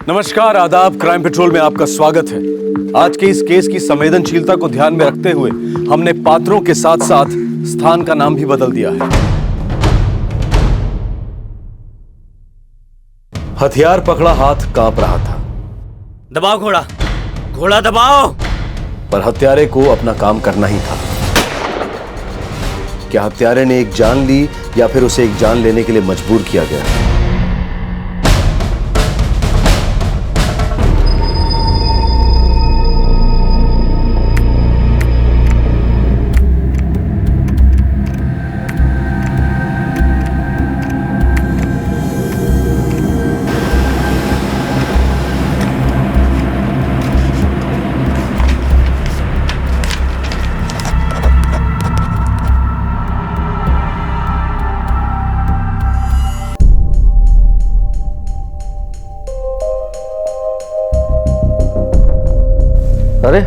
नमस्कार, आदाब। Crime petrol में आपका स्वागत है। आज के इस केस की संवेदनशीलता को ध्यान में रखते हुए हमने पात्रों के साथ साथ स्थान का नाम भी बदल दिया है। हथियार पकड़ा हाथ कांप रहा था। दबाओ घोड़ा, घोड़ा दबाओ। पर हत्यारे को अपना काम करना ही था। क्या हत्यारे ने एक जान ली या फिर उसे एक जान लेने के लिए मजबूर किया गया? अरे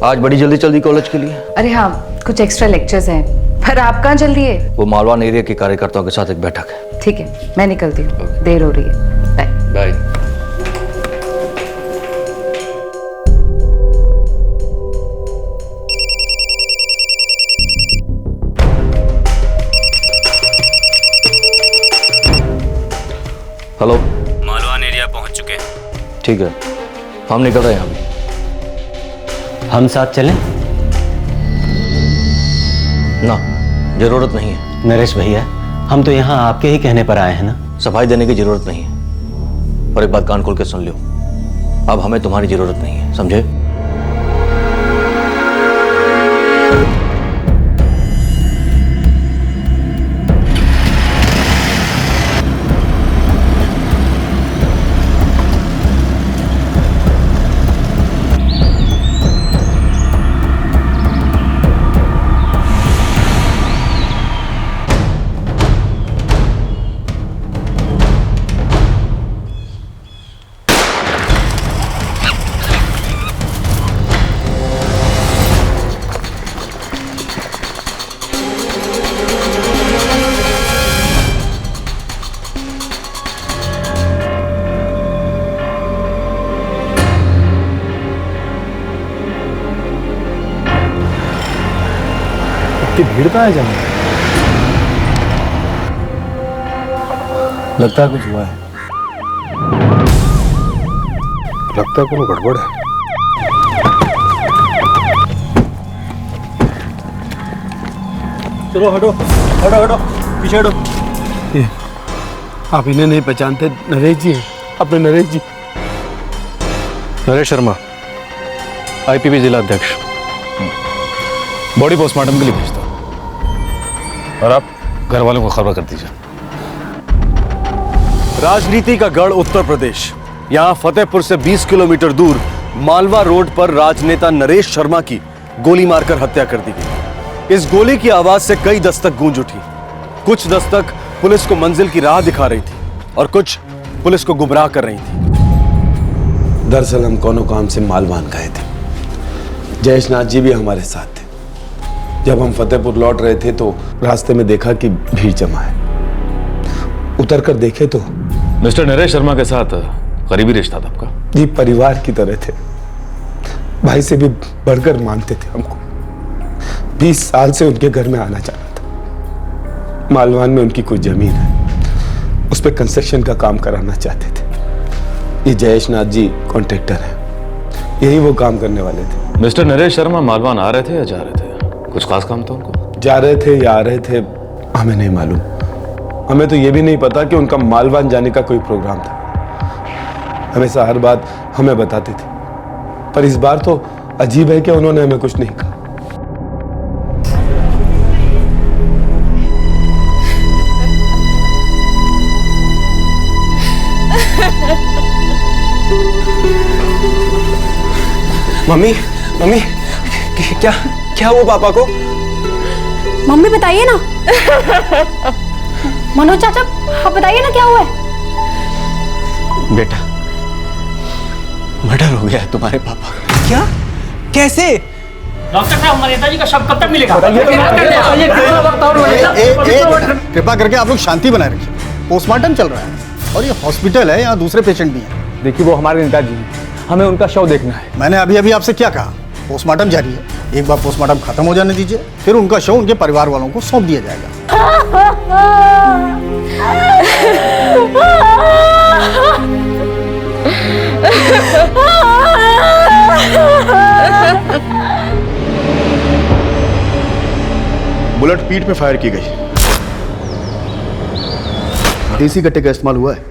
आज बड़ी जल्दी चल दी कॉलेज के लिए। अरे हाँ, कुछ एक्स्ट्रा लेक्चर्स हैं। पर आप कहाँ जल्दी है? वो मालवान एरिया के कार्यकर्ताओं के साथ एक बैठक है। ठीक है, मैं निकलती हूँ, देर हो रही है। Bye bye. Hello, Malvan area पहुंच चुके हैं। ठीक है, हम निकल रहे हैं अभी। हम साथ चलें? ना, जरूरत नहीं है। नरेश भैया, हम तो यहाँ आपके ही कहने पर आए हैं ना। सफाई देने की जरूरत नहीं है। और एक बात कान खोल के सुन लो, अब हमें तुम्हारी जरूरत नहीं है, समझे? भीड़ कहाँ है जमा? लगता है कुछ हुआ है। लगता है कोई गड़बड़ है। चलो हटो हटो हटो, पीछे हटो। ये आप इन्हें नहीं पहचानते? नरेश जी हैं, अपने नरेश जी। नरेश शर्मा, आईपीपी जिला अध्यक्ष। बॉडी पोस्टमार्टम के लिए भेजता हूं और आप घर वालों को खबर कर दीजिए। राजनीति का गढ़ उत्तर प्रदेश। यहां फतेहपुर से 20 किलोमीटर दूर मालवा रोड पर राजनेता नरेश शर्मा की गोली मारकर हत्या कर दी गई। इस गोली की आवाज से कई दस्तक गूंज उठी। कुछ दस्तक पुलिस को मंजिल की राह दिखा रही थी और कुछ पुलिस को गुमराह कर रही थी। दरअसल हम कोनो काम से मालवान गए थे। जयेश नाथ जी भी हमारे साथ थे। जब हम फतेहपुर लौट रहे थे तो रास्ते में देखा कि भीड़ जमा है। उतर कर देखे तो मिस्टर नरेश शर्मा के साथ करीबी रिश्ता था आपका? जी, परिवार की तरह थे। भाई से भी बढ़कर मानते थे हमको। 20 साल से उनके घर में आना जाना था। मालवान में उनकी कुछ जमीन है, उस पर कंस्ट्रक्शन का काम कराना चाहते थे। ये जयेश नाथ जी कॉन्ट्रैक्टर हैं, यही वो काम करने वाले थे। मिस्टर नरेश शर्मा मालवान आ रहे थे या जा रहे थे? कुछ खास काम था उनको? जा रहे थे या आ रहे थे हमें नहीं मालूम। हमें तो ये भी नहीं पता कि उनका मालवान जाने का कोई प्रोग्राम था। हमेशा हर बात हमें बताते थे, पर इस बार तो अजीब है कि उन्होंने हमें कुछ नहीं कहा। मम्मी, मम्मी, क्या क्या हुआ पापा को? मम्मी बताइए ना। मनोज चाचा, आप बताइए ना क्या हुआ है? बेटा, मर्डर हो गया है तुम्हारे पापा का। क्या? कैसे? डॉक्टर साहब, हमारे नेताजी का शव कब तक मिलेगा? कृपा करके आप लोग शांति बनाए रखिए। पोस्टमार्टम चल रहा है और ये हॉस्पिटल है, यहाँ दूसरे पेशेंट भी हैं। देखिए वो हमारे नेताजी हैं, हमें उनका शव देखना है। मैंने अभी अभी आपसे क्या कहा, पोस्टमार्टम जारी है, एक बार पोस्टमार्टम खत्म हो जाने दीजिए, फिर उनका शव उनके परिवार वालों को सौंप दिया जाएगा। बुलेट पीठ पे फायर की गई। देसी कट्टे का इस्तेमाल हुआ है,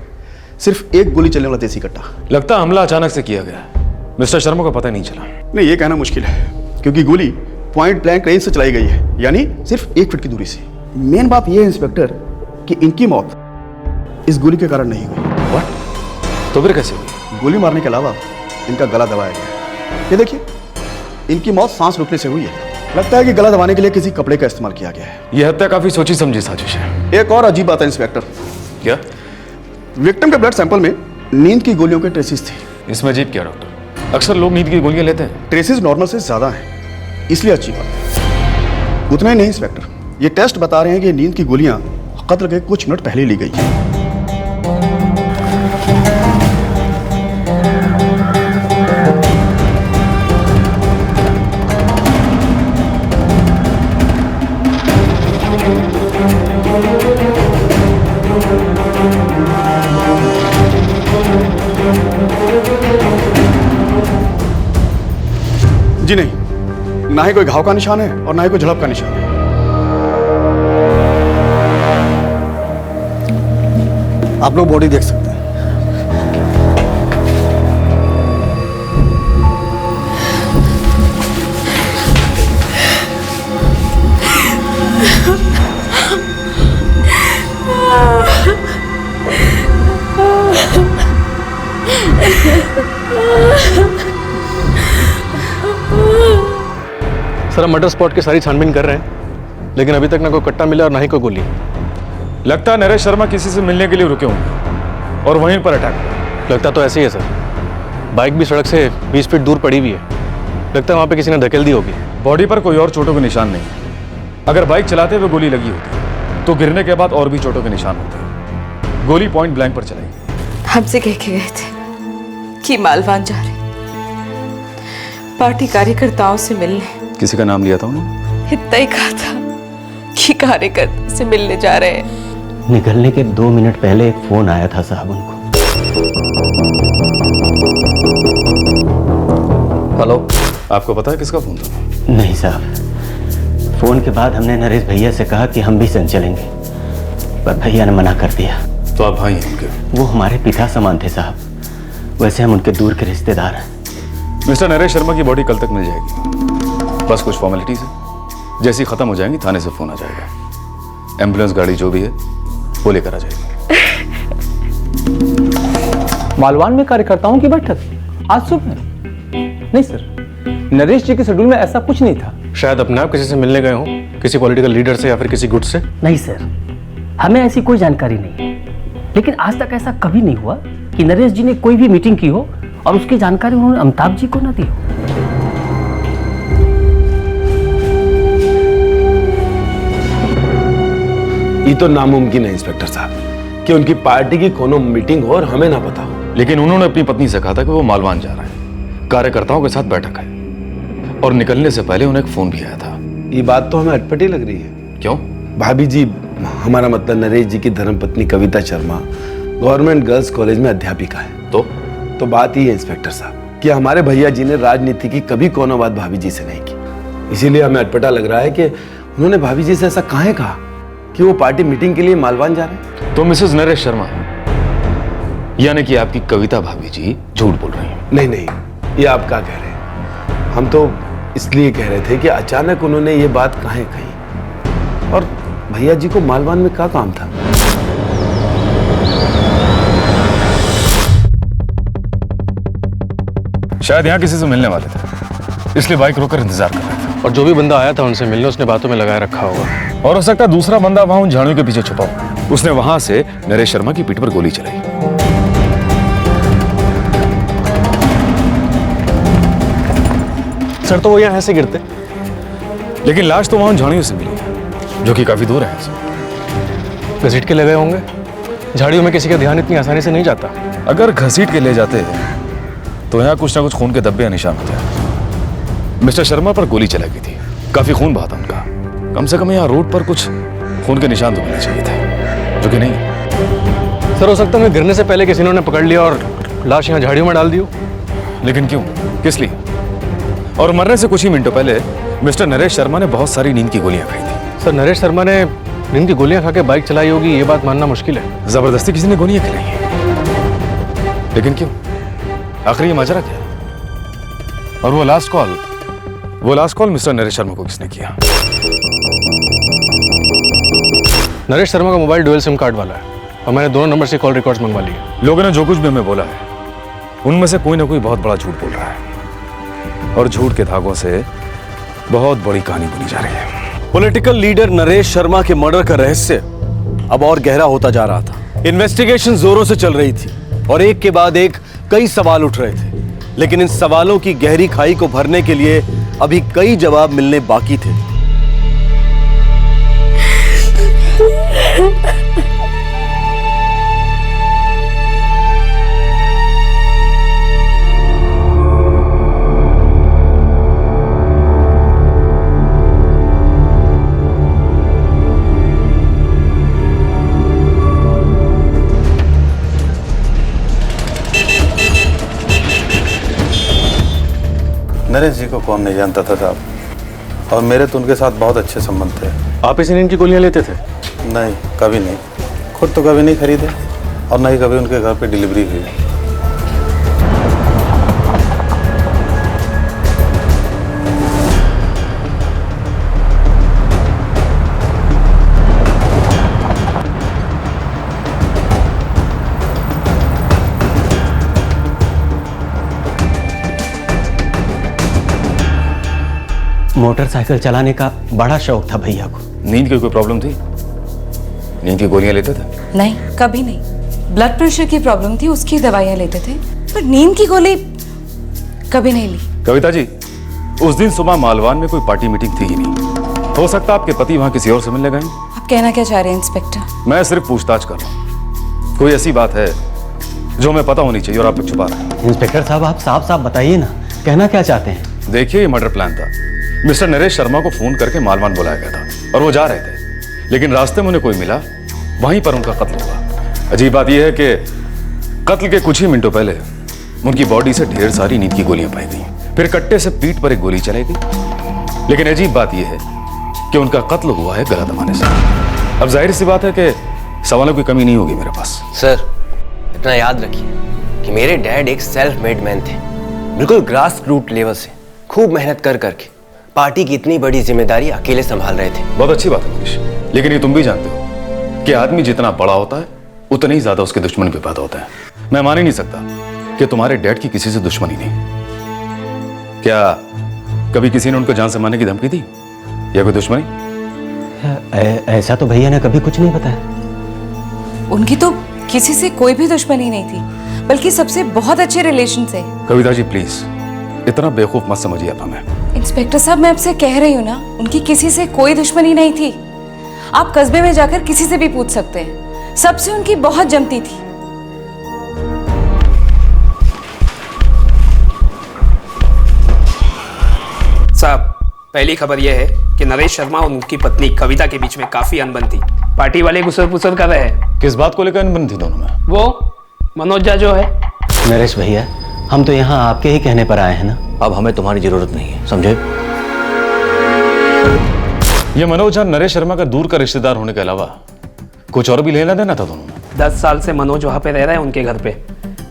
सिर्फ एक गोली चलने वाला देसी कट्टा। लगता हमला अचानक से किया गया है, मिस्टर शर्मा को पता नहीं चला। नहीं, ये कहना मुश्किल है, क्योंकि गोली पॉइंट ब्लैंक रेंज से चलाई गई है, यानी सिर्फ 1 फीट की दूरी से। मेन बात यह है इंस्पेक्टर कि इनकी मौत इस गोली के कारण नहीं हुई। व्हाट? तो फिर कैसे हुई? गोली मारने के अलावा इनका गला दबाया गया। ये देखिए, इनकी मौत सांस रुकने से हुई है। लगता है कि गला दबाने के लिए किसी कपड़े का इस्तेमाल किया गया है। यह हत्या काफी सोची समझी साजिश है। एक और अजीब बात है इंस्पेक्टर। क्या? विक्टिम के ब्लड सैंपल में नींद की गोलियों के ट्रेसेस थे। इसमें अजीब क्या डॉक्टर? अक्सर लोग नींद की गोलियां लेते हैं। ट्रेसेस नॉर्मल से ज्यादा हैं, इसलिए अच्छी बात है। उतना ही नहीं इंस्पेक्टर, ये टेस्ट बता रहे हैं कि नींद की गोलियां कत्ल के कुछ मिनट पहले ली गई हैं। जी नहीं, ना ही कोई घाव का निशान है और ना ही कोई झड़प का निशान है। आप लोग बॉडी देख सकते हैं। सर हम मर्डर स्पॉट की सारी छानबीन कर रहे हैं, लेकिन अभी तक ना कोई कट्टा मिला और ना ही कोई गोली। लगता है नरेश शर्मा किसी से मिलने के लिए रुके होंगे और वहीं पर अटैक हुआ। लगता तो ऐसे ही है सर, बाइक भी सड़क से 20 फीट दूर पड़ी हुई है। लगता है वहाँ पे किसी ने धकेल दी होगी। बॉडी पर कोई और चोटों के निशान नहीं। अगर बाइक चलाते हुए गोली लगी होती तो गिरने के बाद और भी चोटों के निशान होते। गोली पॉइंट ब्लैंक पर चलाई। हमसे कह के गए थे कि मालवान जा रहे, पार्टी कार्यकर्ताओं से मिलने। किसी का नाम लिया था उन्होंने? इतना ही कहा था कि कार्यकर्ता से मिलने जा रहे हैं। निकलने के 2 मिनट पहले एक फोन आया था साहब उनको। हेलो, आपको पता है किसका फोन था? नहीं साहब, फोन के बाद हमने नरेश भैया से कहा कि हम भी संग चलेंगे, पर भैया ने मना कर दिया। तो आप भाई हैं उनके? वो हमारे पिता समान थे साहब, वैसे हम उनके दूर के रिश्तेदार हैं। मिस्टर नरेश शर्मा की बॉडी कल तक मिल जाएगी, बस कुछ फॉर्मेलिटीज है। जैसी खत्म हो जाएंगी थाने से फोन आ जाएगा, एम्बुलेंस गाड़ी जो भी है वो लेकर आ जाएगी। मालवान में कार्यकर्ताओं की बैठक आज सुबह? नहीं सर, नरेश जी के शेड्यूल में ऐसा कुछ नहीं था। शायद अपने आप किसी से मिलने गए हों, किसी पॉलिटिकल लीडर से या फिर किसी गुट से। नहीं सर, हमें ऐसी कोई जानकारी नहीं है, लेकिन आज तक ऐसा कभी नहीं हुआ कि नरेश जी ने कोई भी मीटिंग की हो और उसकी जानकारी उन्होंने अमिताभ जी को न दी हो। ये तो नामुमकिन है इंस्पेक्टर साहब कि उनकी पार्टी की कोनो मीटिंग हो और हमें ना पता हो। लेकिन उन्होंने अपनी पत्नी से कहा था कि वो मालवान जा रहा है, कार्यकर्ताओं के साथ बैठक है और निकलने से पहले उन्हें एक फोन भी आया था। ये बात तो हमें अटपटी लग रही है। क्यों? भाभी जी, हमारा मतलब नरेश जी की धर्मपत्नी Kavita Sharma government girls college में अध्यापिका है। तो बात ये है इंस्पेक्टर साहब कि हमारे भैया जी ने राजनीति की कभी कोनो बात भाभी जी से नहीं की, इसीलिए हमें अटपटा लग रहा है कि उन्होंने भाभी जी से ऐसा काहे कहा कि वो पार्टी मीटिंग के लिए मालवान जा रहे हैं। तो मिसेस नरेश शर्मा यानी कि आपकी कविता भाभी जी झूठ बोल रही हैं? नहीं नहीं, ये आप क्या कह रहे हैं? हम तो इसलिए कह रहे थे कि अचानक उन्होंने ये बात काहे कही, और भैया जी को मालवान में क्या काम था? शायद यहाँ किसी से मिलने वाले थे, इसलिए बाइक रोककर इंतजार कर रहे थे। और जो भी बंदा आया था उनसे मिलने उसने बातों में लगाए रखा होगा, और हो सकता है दूसरा बंदा वहां उन झाड़ियों के पीछे छुपा हो। उसने वहां से नरेश शर्मा की पीठ पर गोली चलाई। सर तो वो यहाँ ऐसे गिरते, लेकिन लाश तो वहां उन झाड़ियों से मिली है, जो कि काफी दूर है। घसीट के ले गए होंगे। झाड़ियों में किसी का ध्यान इतनी आसानी से नहीं जाता। अगर घसीट के ले जाते तो यहाँ कुछ ना कुछ खून के धब्बे या निशान होते। मिस्टर शर्मा पर गोली चलाई गई थी, काफी खून बहा था उनका। कम से कम यहाँ रोड पर कुछ खून के निशान तो मिलने चाहिए थे, जो कि नहीं। सर हो सकता है गिरने से पहले किसी ने पकड़ लिया और लाश यहाँ झाड़ियों में डाल दी हो। लेकिन क्यों, किस लिए? और मरने से कुछ ही मिनटों पहले मिस्टर नरेश शर्मा ने बहुत सारी नींद की गोलियां खाई थी। सर नरेश शर्मा ने नींद की गोलियां खा के बाइक चलाई होगी, ये बात मानना मुश्किल है। जबरदस्ती किसी ने गोलियां खिलाई हैं। लेकिन क्यों? आखिर ये माजरा क्या? और वो last call mister Naresh Sharma को किसने किया? नरेश शर्मा का मोबाइल डुअल सिम कार्ड वाला है और मैंने दोनों नंबर से कॉल रिकॉर्ड्स मंगवा लिए। लोगों ने जो कुछ भी हमें बोला है उनमें से कोई ना कोई बहुत बड़ा झूठ बोल रहा है, और झूठ के धागों से बहुत बड़ी कहानी बुनी जा रही है। पॉलिटिकल लीडर नरेश शर्मा के मर्डर का रहस्य अब और गहरा होता जा रहा था। इन्वेस्टिगेशन जोरों से चल रही थी और एक के बाद एक कई सवाल उठ रहे थे, लेकिन इन सवालों की गहरी खाई को भरने के लिए अभी कई जवाब मिलने बाकी थे। नरेश जी को कौन नहीं जानता था साहब, और मेरे तो उनके साथ बहुत अच्छे संबंध थे। आप इसी नींद की गोलियां लेते थे? नहीं, कभी नहीं। खुद तो कभी नहीं खरीदे और न ही कभी उनके घर पे डिलीवरी हुई। मोटरसाइकिल चलाने का बड़ा शौक था भैया को। नींद की कोई प्रॉब्लम थी? नींद की गोलियां लेते थे? नहीं, कभी नहीं। ब्लड प्रेशर की प्रॉब्लम थी, उसकी दवाइयाँ लेते थे, पर नींद की गोली कभी नहीं ली। कविता जी, उस दिन सुबह मालवान में कोई पार्टी मीटिंग थी ही नहीं। हो सकता आपके पति वहां किसी और से मिलने गए। आप कहना क्या चाह रहे हैं इंस्पेक्टर? मैं सिर्फ पूछताछ कर रहा हूँ। कोई ऐसी बात है जो हमें पता होनी चाहिए और आप लोग छुपा रहे हैं। इंस्पेक्टर साहब, आप साफ साफ बताइए ना, कहना क्या चाहते हैं? देखिए, ये मर्डर प्लान था। मिस्टर नरेश शर्मा को फोन करके मालवान बुलाया गया था और वो जा रहे थे, लेकिन रास्ते में उन्हें कोई मिला, वहीं पर उनका कत्ल हुआ। अजीब बात यह है कि कत्ल के कुछ ही मिनटों पहले उनकी बॉडी से ढेर सारी नींद की गोलियां पाई गई, फिर कट्टे से पीठ पर एक गोली चलाई गई। लेकिन अजीब बात यह है कि उनका कत्ल हुआ है गला दबाने से। अब जाहिर सी बात है कि सवालों की कमी नहीं होगी मेरे पास। सर, इतना याद रखिए कि मेरे डैड एक सेल्फ मेड मैन थे, बिल्कुल ग्रास रूट लेवल से खूब मेहनत कर करके पार्टी की इतनी बड़ी जिम्मेदारी अकेले संभाल रहे थे। बहुत अच्छी बात है मनीष, लेकिन ये तुम भी जानते हो कि आदमी जितना बड़ा होता है उतने ही ज्यादा उसके दुश्मन भी पैदा होता है। मैं मान ही नहीं सकता कि तुम्हारे डैड की किसी से दुश्मनी नहीं। क्या कभी किसी ने उनको जान से मारने की धमकी दी या कोई दुश्मनी? ऐसा तो भैया ने कभी कुछ नहीं बताया। उनकी तो किसी से कोई भी दुश्मनी नहीं थी, बल्कि सबसे बहुत अच्छे रिलेशन से। कविता जी प्लीज, इतना बेवकूफ मत समझिए आप हमें। इंस्पेक्टर साहब, मैं आपसे कह रही हूँ ना, उनकी किसी से कोई दुश्मनी नहीं थी। आप कस्बे में जाकर किसी से भी पूछ सकते हैं, सबसे उनकी बहुत जमती थी। साहब, पहली खबर यह है कि नरेश शर्मा और उनकी पत्नी कविता के बीच में काफी अनबन थी। पार्टी वाले गुस्सा पुसर कर रहे हैं। किस बात को लेकर अनबन थी दोनों में? वो मनोज झा जो है। नरेश भैया, हम तो यहाँ आपके ही कहने पर आए हैं ना। अब हमें तुम्हारी जरूरत नहीं है, समझे? ये मनोज झा नरेश शर्मा का दूर का रिश्तेदार होने के अलावा कुछ और भी लेना देना था दोनों में? 10 साल से मनोज वहां पे रह रहे हैं उनके घर पे।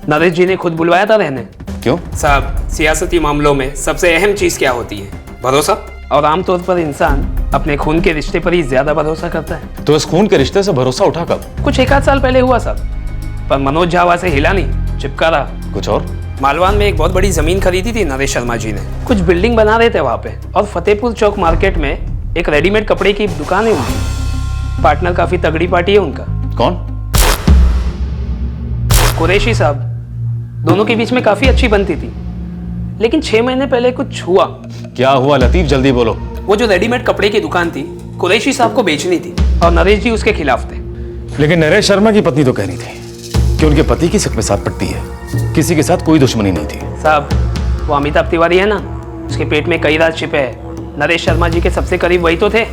नरेश जी ने खुद बुलवाया था रहने। क्यों? साहब, सियासती मामलों में सबसे अहम चीज क्या होती है? भरोसा। और आमतौर पर इंसान अपने खून के रिश्ते पर ही ज्यादा भरोसा करता है। तो इस खून के रिश्ते से भरोसा उठा कब? कुछ 1 आध साल पहले हुआ साहब, पर मनोज झा वहां से हिला नहीं, चिपका रहा। कुछ और? मालवान में एक बहुत बड़ी जमीन खरीदी थी नरेश शर्मा जी ने, कुछ बिल्डिंग बना रहे थे वहां पे, और फतेहपुर चौक मार्केट में एक रेडीमेड कपड़े की दुकान है उनकी। पार्टनर काफी तगड़ी पार्टी है उनका। कौन? कुरैशी साहब। दोनों के बीच में काफी अच्छी बनती थी, लेकिन 6 महीने पहले कुछ हुआ। क्या हुआ लतीफ, जल्दी बोलो। वो जो रेडीमेड कपड़े की दुकान थी, कुरैशी साहब को बेचनी थी और नरेश जी उसके खिलाफ थे। लेकिन नरेश शर्मा की पत्नी तो कह रही थी कि उनके पति की सिक में साथ पटती है, किसी के साथ कोई दुश्मनी नहीं थी। साहब, वो अमिताभ तिवारी है ना, उसके पेट में कई राज छिपे हैं। नरेश शर्मा जी के सबसे करीब वही तो थे।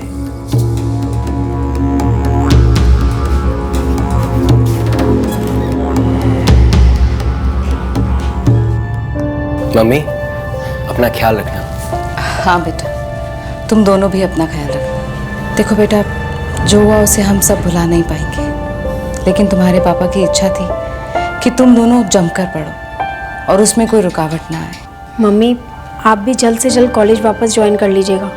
मम्मी, अपना ख्याल रखना। हाँ बेटा, तुम दोनों भी अपना ख्याल रखना। देखो बेटा, जो हुआ उसे हम सब भुला नहीं पाएंगे, लेकिन तुम्हारे पापा की इच्छा थी कि तुम दोनों जमकर पढ़ो और उसमें कोई रुकावट ना आए। मम्मी, आप भी जल्द से जल्द कॉलेज वापस ज्वाइन कर लीजिएगा।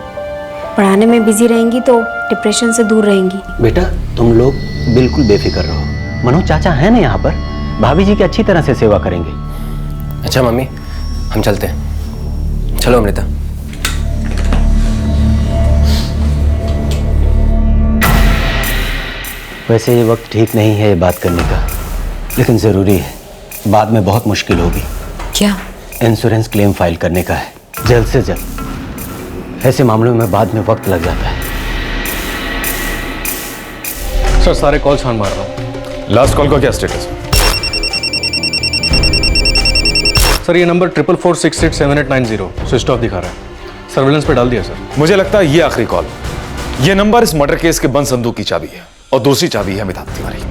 पढ़ाने में बिजी रहेंगी तो डिप्रेशन से दूर रहेंगी। बेटा तुम लोग बिल्कुल बेफिक्र रहो, मनोज चाचा है ना यहाँ पर, भाभी जी की अच्छी तरह से सेवा करेंगे। अच्छा मम्मी, हम चलते हैं। चलो अमृता। वैसे ये वक्त ठीक नहीं है ये बात करने का, लेकिन ज़रूरी है, बाद में बहुत मुश्किल होगी। क्या? इंश्योरेंस क्लेम फाइल करने का है, जल्द से जल्द। ऐसे मामलों में बाद में वक्त लग जाता है। सर सारे कॉल छान मार रहा हूँ। लास्ट कॉल का क्या स्टेटस है? सर ये नंबर 44468789 स्विच ऑफ दिखा रहा है। सर्विलेंस पे डाल दिया सर। मुझे लगता है ये आखिरी कॉल, ये नंबर इस मर्डर केस के बंद संदूक की चाबी है, और दूसरी चाबी है अमिताभ तिवारी।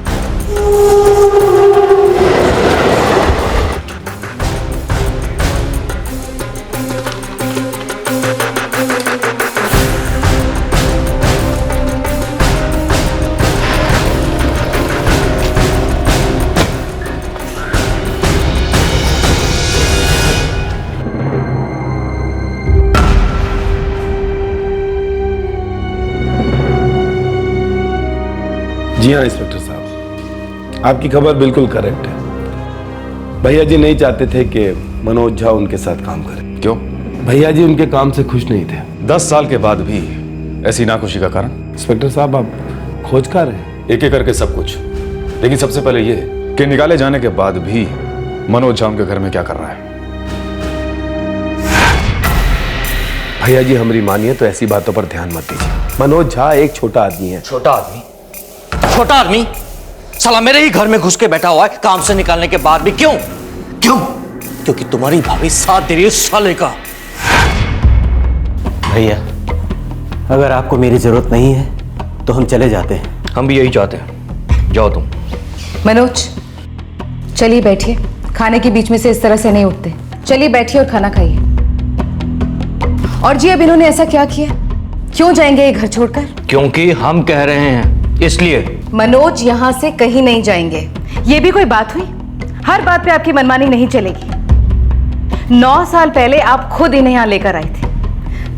जी हाँ इंस्पेक्टर साहब, आपकी खबर बिल्कुल करेक्ट है। भैया जी नहीं चाहते थे कि मनोज झा उनके साथ काम करे। क्यों? भैया जी उनके काम से खुश नहीं थे। 10 साल के बाद भी ऐसी नाखुशी का कारण? इंस्पेक्टर साहब आप खोज कर रहे हैं? एक एक करके सब कुछ, लेकिन सबसे पहले ये कि निकाले जाने के बाद भी मनोज झा उनके घर में क्या कर रहा है। भैया जी हमारी मानिए तो ऐसी बातों पर ध्यान मत दीजिए। मनोज झा एक छोटा आदमी है। छोटा आदमी? छोटा आदमी साला मेरे ही घर में घुस के बैठा हुआ है काम से निकालने के बाद भी। क्यों? क्यों? क्योंकि तुम्हारी भाभी साथ दे रही है साले का। भैया अगर आपको मेरी जरूरत नहीं है तो हम चले जाते हैं। हम भी यही चाहते हैं, जाओ तुम। मनोज चलिए बैठिए, खाने के बीच में से इस तरह से नहीं उठते। चलिए बैठिए और खाना खाइए। और जी अब इन्होंने ऐसा क्या किया, क्यों जाएंगे ये घर छोड़कर? क्योंकि हम कह रहे हैं इसलिए। मनोज यहाँ से कहीं नहीं जाएंगे। ये भी कोई बात हुई? हर बात पे आपकी मनमानी नहीं चलेगी। 9 साल पहले आप खुद इन्हें यहाँ लेकर आए थे।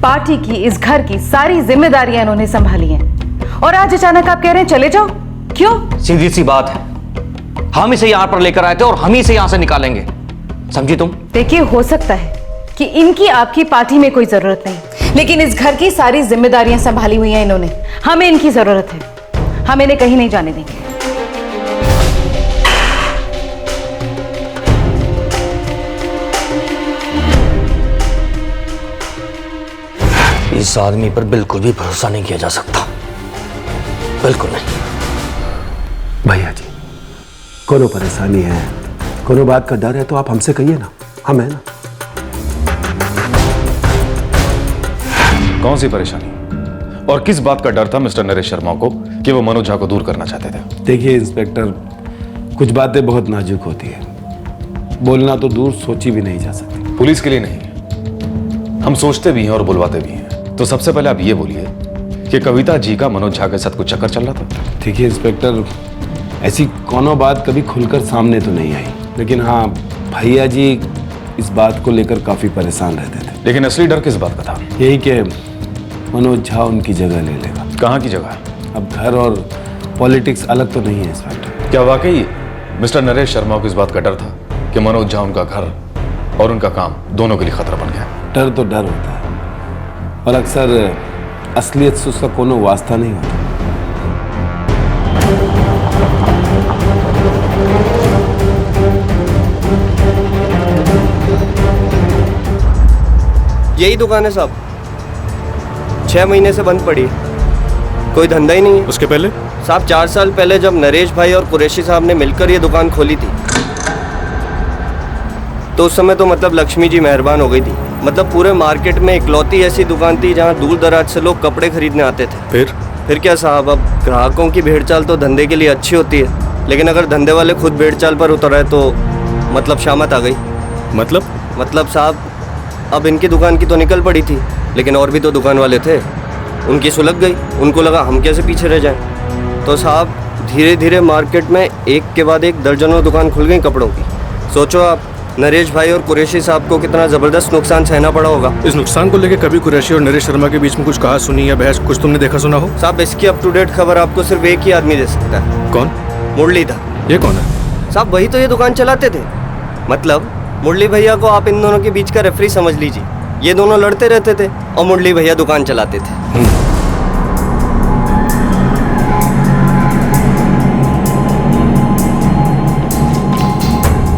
पार्टी की, इस घर की सारी जिम्मेदारियां इन्होंने संभाली हैं, और आज अचानक आप कह रहे हैं चले जाओ। क्यों? सीधी सी बात है, हम इसे यहाँ पर लेकर आए थे और हम ही इसे यहाँ से निकालेंगे, समझी तुम? देखिए हो सकता है कि इनकी आपकी पार्टी में कोई जरूरत नहीं, लेकिन इस घर की सारी जिम्मेदारियां संभाली हुई हैं इन्होंने। हमें इनकी जरूरत है, हम इन्हें कहीं नहीं जाने देंगे। इस आदमी पर बिल्कुल भी भरोसा नहीं किया जा सकता, बिल्कुल नहीं। भैया जी कोनो परेशानी है, कोनो बात का डर है तो आप हमसे कहिए ना, हम है ना। कौन सी परेशानी और किस बात का डर था मिस्टर नरेश शर्मा को कि वो मनोज झा को दूर करना चाहते थे? देखिए इंस्पेक्टर, कुछ बातें बहुत नाजुक होती है, बोलना तो दूर सोची भी नहीं जा सकती। पुलिस के लिए नहीं, हम सोचते भी हैं और बुलवाते भी हैं। तो सबसे पहले आप ये बोलिए कि कविता जी का मनोज झा के साथ कुछ चक्कर चल रहा था? देखिए इंस्पेक्टर, ऐसी कोनो बात कभी खुलकर सामने तो नहीं आई, लेकिन हाँ भैया जी इस बात को लेकर काफी परेशान रहते थे। लेकिन असली डर किस बात का था? यही कि मनोज झा उनकी जगह ले लेगा। कहाँ की जगह? अब घर और पॉलिटिक्स अलग तो नहीं है इंस्पेक्टर। क्या वाकई मिस्टर नरेश शर्मा को इस बात का डर था कि मनोज झा उनका घर और उनका काम दोनों के लिए खतरा बन गया? डर तो डर होता है, और अक्सर असलियत से उसका कोनो वास्ता नहीं होता। यही दुकान है साहब, 6 महीने से बंद पड़ी, कोई धंधा ही नहीं है। उसके पहले साहब 4 साल पहले जब नरेश भाई और कुरैशी साहब ने मिलकर ये दुकान खोली थी तो उस समय तो मतलब लक्ष्मी जी मेहरबान हो गई थी। मतलब पूरे मार्केट में इकलौती ऐसी दुकान थी जहाँ दूर दराज से लोग कपड़े खरीदने आते थे। फिर क्या साहब, अब ग्राहकों की भेड़चाल तो धंधे के लिए अच्छी होती है, लेकिन अगर धंधे वाले खुद भेड़चाल पर उतर आए तो मतलब शामत आ गई। मतलब साहब, अब इनकी दुकान की तो निकल पड़ी थी, लेकिन और भी तो दुकान वाले थे, उनकी सुलग गई। उनको लगा हम कैसे पीछे रह जाएं। तो साहब धीरे धीरे मार्केट में एक के बाद एक दर्जनों दुकान खुल गई कपड़ों की। सोचो आप, नरेश भाई और कुरैशी साहब को कितना ज़बरदस्त नुकसान सहना पड़ा होगा। इस नुकसान को लेकर कभी कुरैशी और नरेश शर्मा के बीच में कुछ कहा सुनी या बहस कुछ तुमने देखा सुना हो? साहब इसकी अप टू डेट खबर आपको सिर्फ एक ही आदमी दे सकता है। कौन? मुरलीधर। ये कौन है? साहब वही तो ये दुकान चलाते थे। मतलब मुरली भैया को आप इन दोनों के बीच का रेफरी समझ लीजिए। ये दोनों लड़ते रहते थे और मुरली भैया दुकान चलाते थे।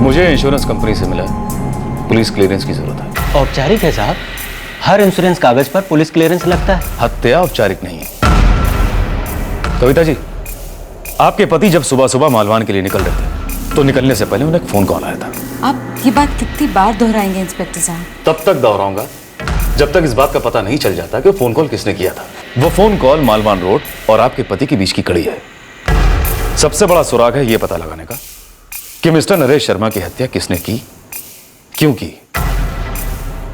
मुझे इंश्योरेंस कंपनी से मिला पुलिस क्लियरेंस की जरूरत है। औपचारिक है साहब, हर इंश्योरेंस कागज पर पुलिस क्लियरेंस लगता है। हत्या औपचारिक नहीं है। कविता जी, आपके पति जब सुबह सुबह मालवान के लिए निकल रहे थे तो निकलने से पहले उन्हें एक फोन कॉल आया था। आप ये बात कितनी बार दोहराएंगे इंस्पेक्टर साहब? तब तक दोहराऊंगा जब तक इस बात का पता नहीं चल जाता कि वो फोन कॉल किसने किया था। वो फोन कॉल मालवान रोड और आपके पति के बीच की कड़ी है। सबसे बड़ा सुराग है यह पता लगाने का कि मिस्टर नरेश शर्मा की हत्या किसने की, क्यों की,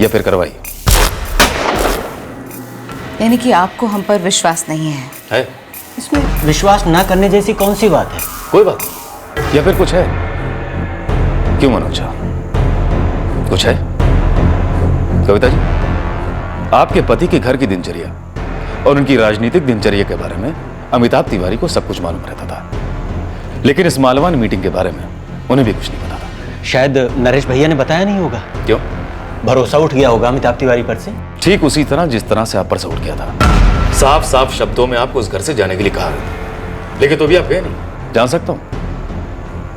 या फिर करवाई। यानी कि आपको हम पर विश्वास नहीं है? इसमें विश्वास ना करने जैसी कौन सी बात है? कोई बात नहीं, या फिर कुछ है? क्यों मनोज, कुछ है? कविता जी, आपके पति के घर की दिनचर्या और उनकी राजनीतिक दिनचर्या के बारे में अमिताभ तिवारी को सब कुछ मालूम रहता था, लेकिन इस मालवान मीटिंग के बारे में उन्हें भी कुछ नहीं पता था। शायद नरेश भैया ने बताया नहीं होगा। क्यों? भरोसा उठ गया होगा अमिताभ तिवारी पर से। ठीक उसी तरह जिस तरह से आप पर से उठ गया था। साफ साफ शब्दों में आपको उस घर से जाने के लिए कहा, लेकिन तो भी आप गए नहीं। जान सकता हूं